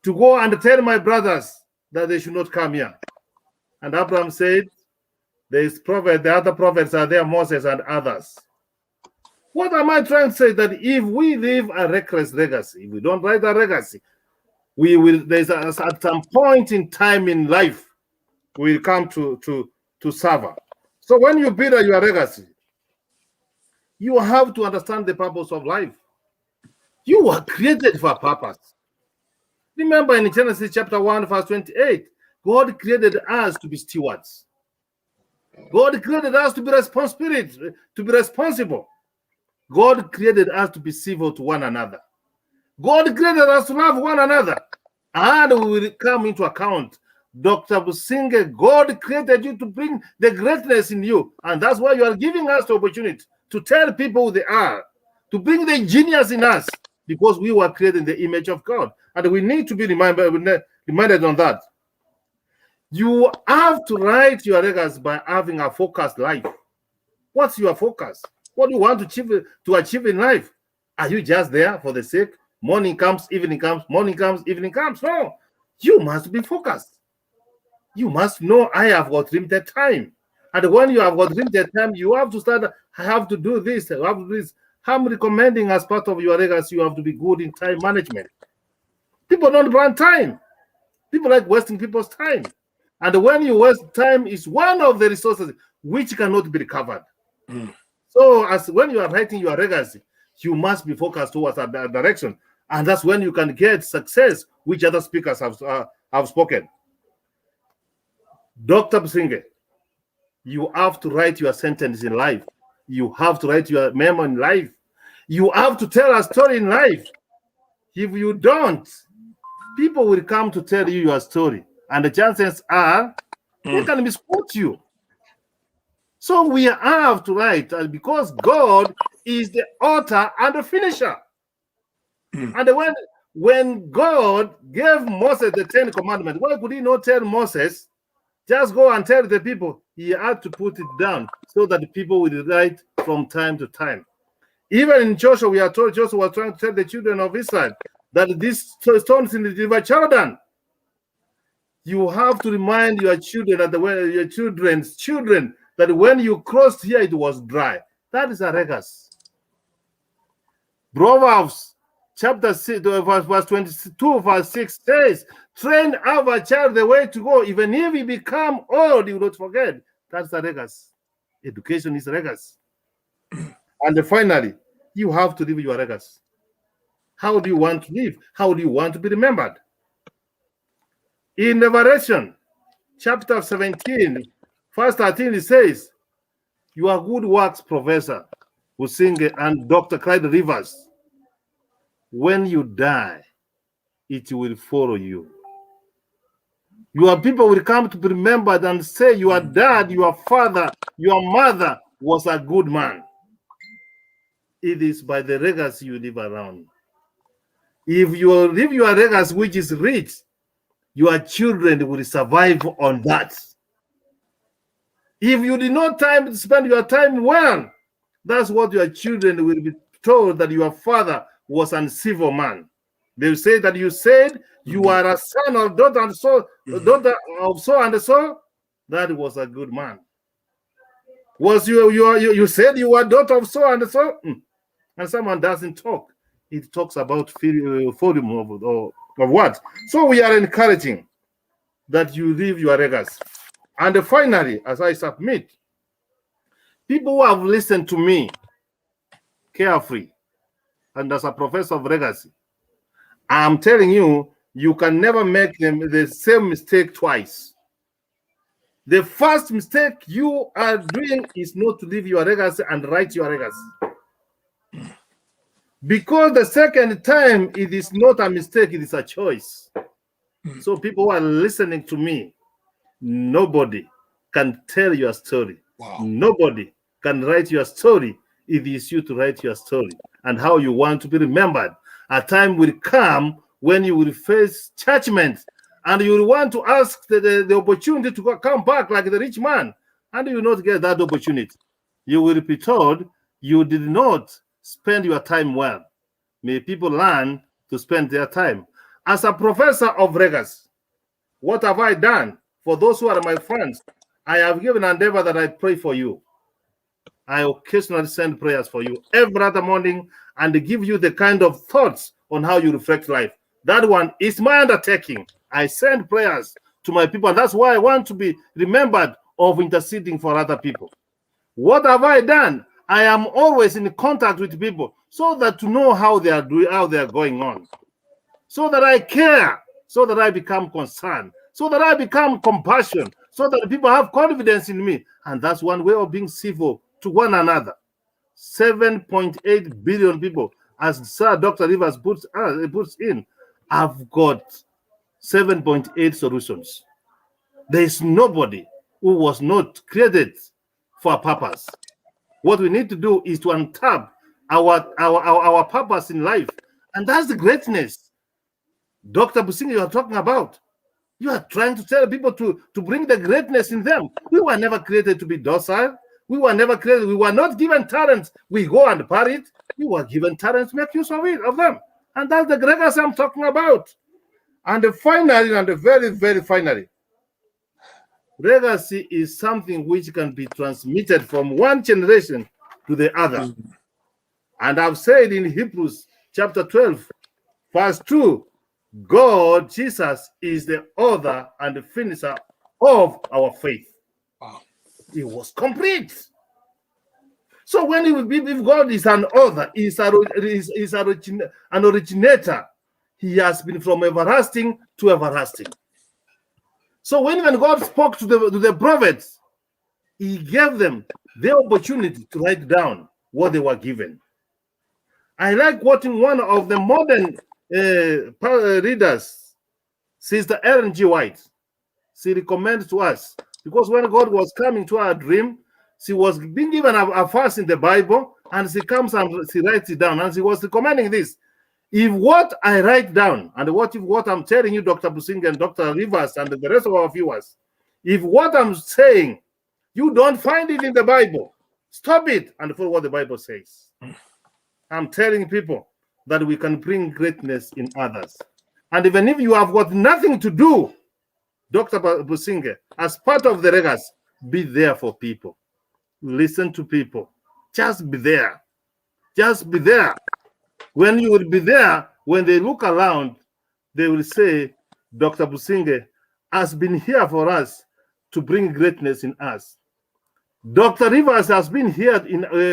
to go and tell my brothers that they should not come here. And Abraham said, there is prophet, the other prophets are there, Moses and others. What am I trying to say? That if we leave a reckless legacy, if we don't write a legacy, at some point in time in life, we will come to suffer. So when you build your legacy, you have to understand the purpose of life. You were created for a purpose. Remember in Genesis chapter 1, verse 28, God created us to be stewards. God created us to be responsible. God created us to be civil to one another. God created us to love one another. And we will come into account. Dr. Basingay, God created you to bring the greatness in you. And that's why you are giving us the opportunity to tell people who they are, to bring the genius in us, because we were created in the image of God. And we need to be reminded on that. You have to write your legacy by having a focused life. What's your focus? What do you want to achieve in life? Are you just there for the sake? Morning comes, evening comes, morning comes, evening comes. No, you must be focused. You must know I have got limited time. And when you have got limited time, you have to start, I have to do this, I have to do this. I'm recommending as part of your legacy, you have to be good in time management. People don't plan time. People like wasting people's time. And when you waste time is one of the resources which cannot be recovered. So as when you are writing your legacy, you must be focused towards that direction. And that's when you can get success, which other speakers have spoken. Dr. Basingay, you have to write your sentence in life. You have to write your memo in life. You have to tell a story in life. If you don't, people will come to tell you your story. And the chances are they can misquote you. So we have to write, because God is the author and the finisher. And when God gave Moses the 10 commandments, why could he not tell Moses, just go and tell the people? He had to put it down so that the people will write from time to time. Even in Joshua, we are told Joshua was trying to tell the children of Israel that these stones in the river Jordan, you have to remind your children that your children's children that when you crossed here, it was dry. That is a legacy. Proverbs chapter 6, verse 22, verse 6 says, train our child the way to go. Even if he become old, he will not forget. That's the legacy. Education is a legacy. And finally, you have to live your legacy. How do you want to live? How do you want to be remembered? In Revelation chapter 17, verse 13, it says, your good works, Professor Basingay and Dr. Clyde Rivers, when you die, it will follow you. Your people will come to be remembered and say your dad, your father, your mother was a good man. It is by the legacy you live around. If you live your legacy which is rich, your children will survive on that. If you did not spend your time well, that's what your children will be told, that your father was an civil man. They will say that you said you are a son or daughter and so daughter of so and so. That was a good man. Was you said you were daughter of so and so, and someone doesn't talk. It talks about freedom of what? So we are encouraging that you live your legacy. And finally, as I submit, people who have listened to me carefree and as a professor of legacy, I'm telling you, you can never make the same mistake twice. The first mistake you are doing is not to live your legacy and write your legacy. Because the second time, it is not a mistake, it is a choice. So people who are listening to me, nobody can tell your story. Wow. Nobody can write your story. It is you to write your story and how you want to be remembered. A time will come when you will face judgment and you will want to ask the opportunity to come back like the rich man, and you will not get that opportunity. You will be told you did not spend your time well. May people learn to spend their time. As a professor of legacy, what have I done? For those who are my friends, I have given an endeavor that I pray for you. I occasionally send prayers for you every other morning and give you the kind of thoughts on how you reflect life. That one is my undertaking. I send prayers to my people, and that's why I want to be remembered of interceding for other people. What have I done? I am always in contact with people so that to know how they are doing, how they are going on, so that I care, so that I become concerned, so that I become compassion, so that people have confidence in me. And that's one way of being civil to one another. 7.8 billion people, as Sir Dr. Rivers puts in, have got 7.8 solutions. There is nobody who was not created for a purpose. What we need to do is to untap our purpose in life. And that's the greatness Dr. Basingay you are talking about. You are trying to tell people to bring the greatness in them. We were never created to be docile. We were never created. We were not given talents. We go and parry it. We were given talents, make use of them. And that's the greatness I'm talking about. And finally, and very, very finally, legacy is something which can be transmitted from one generation to the other. And I've said in Hebrews chapter 12, verse 2, God, Jesus, is the author and the finisher of our faith. Wow. It was complete. So when if God is an author, is an originator, he has been from everlasting to everlasting. So when God spoke to the prophets, he gave them the opportunity to write down what they were given. I like quoting one of the modern readers, Sister Ellen G. White. She recommends to us, because when God was coming to her dream, she was being given a verse in the Bible, and she comes and she writes it down, and she was recommending this. If what I write down, and what I'm telling you, Dr. Basingay and Dr. Rivers and the rest of our viewers, if what I'm saying, you don't find it in the Bible, stop it and follow what the Bible says. I'm telling people that we can bring greatness in others. And even if you have got nothing to do, Dr. Basingay, as part of the legacy, be there for people. Listen to people. Just be there. Just be there. When you will be there, when they look around, they will say, Dr. Basingay has been here for us to bring greatness in us. Dr. Rivers has been here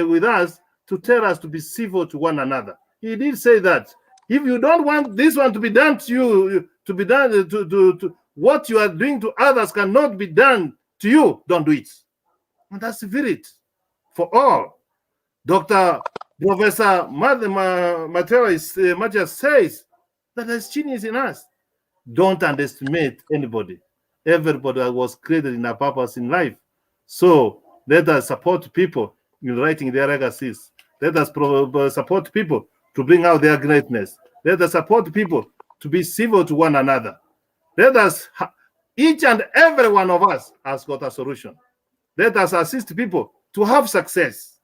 with us to tell us to be civil to one another. He did say that. If you don't want this one to be done to you, to be done to what you are doing to others cannot be done to you, don't do it. And that's the spirit for all. Dr. Professor Matthias says that there's genius in us. Don't underestimate anybody. Everybody was created in a purpose in life. So let us support people in writing their legacies. Let us support people to bring out their greatness. Let us support people to be civil to one another. Let us, each and every one of us has got a solution. Let us assist people to have success.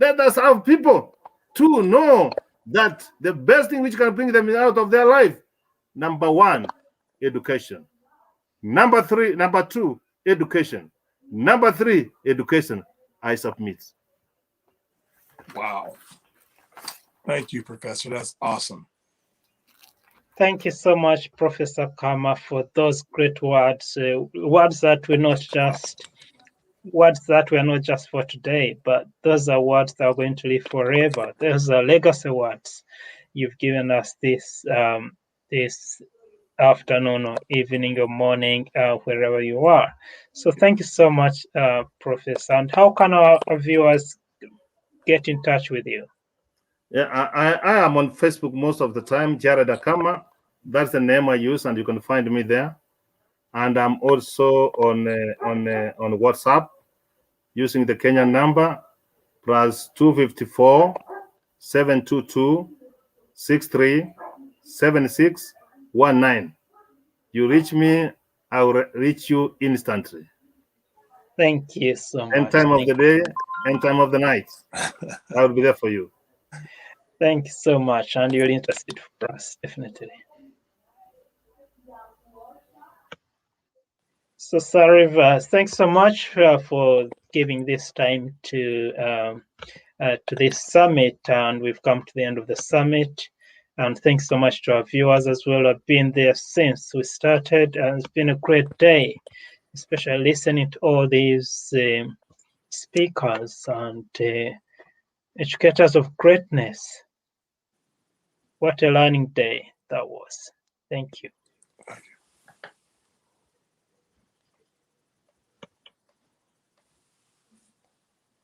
Let us have people to know that the best thing which can bring them out of their life, number one, education. Number two, education. Number three, education. I submit. Wow. Thank you, Professor. That's awesome. Thank you so much, Professor Akama, for those great words. Words that were not just for today, but those are words that are going to live forever. Those are legacy words you've given us this afternoon or evening or morning, wherever you are. So thank you so much, Professor. And how can our viewers get in touch with you? Yeah, I am on Facebook most of the time, Jared Akama. That's the name I use, and you can find me there. And I'm also on WhatsApp using the Kenyan number +254 722 63 76 19. You reach me, I will reach you instantly. Thank you so much. Any time of the day, any time of the night, I will be there for you. Thank you so much, and you're interested for us, definitely. So, Sir Rivers, thanks so much for giving this time to this summit, and we've come to the end of the summit. And thanks so much to our viewers as well. I've been there since we started, and it's been a great day, especially listening to all these speakers and educators of greatness. What a learning day that was. Thank you.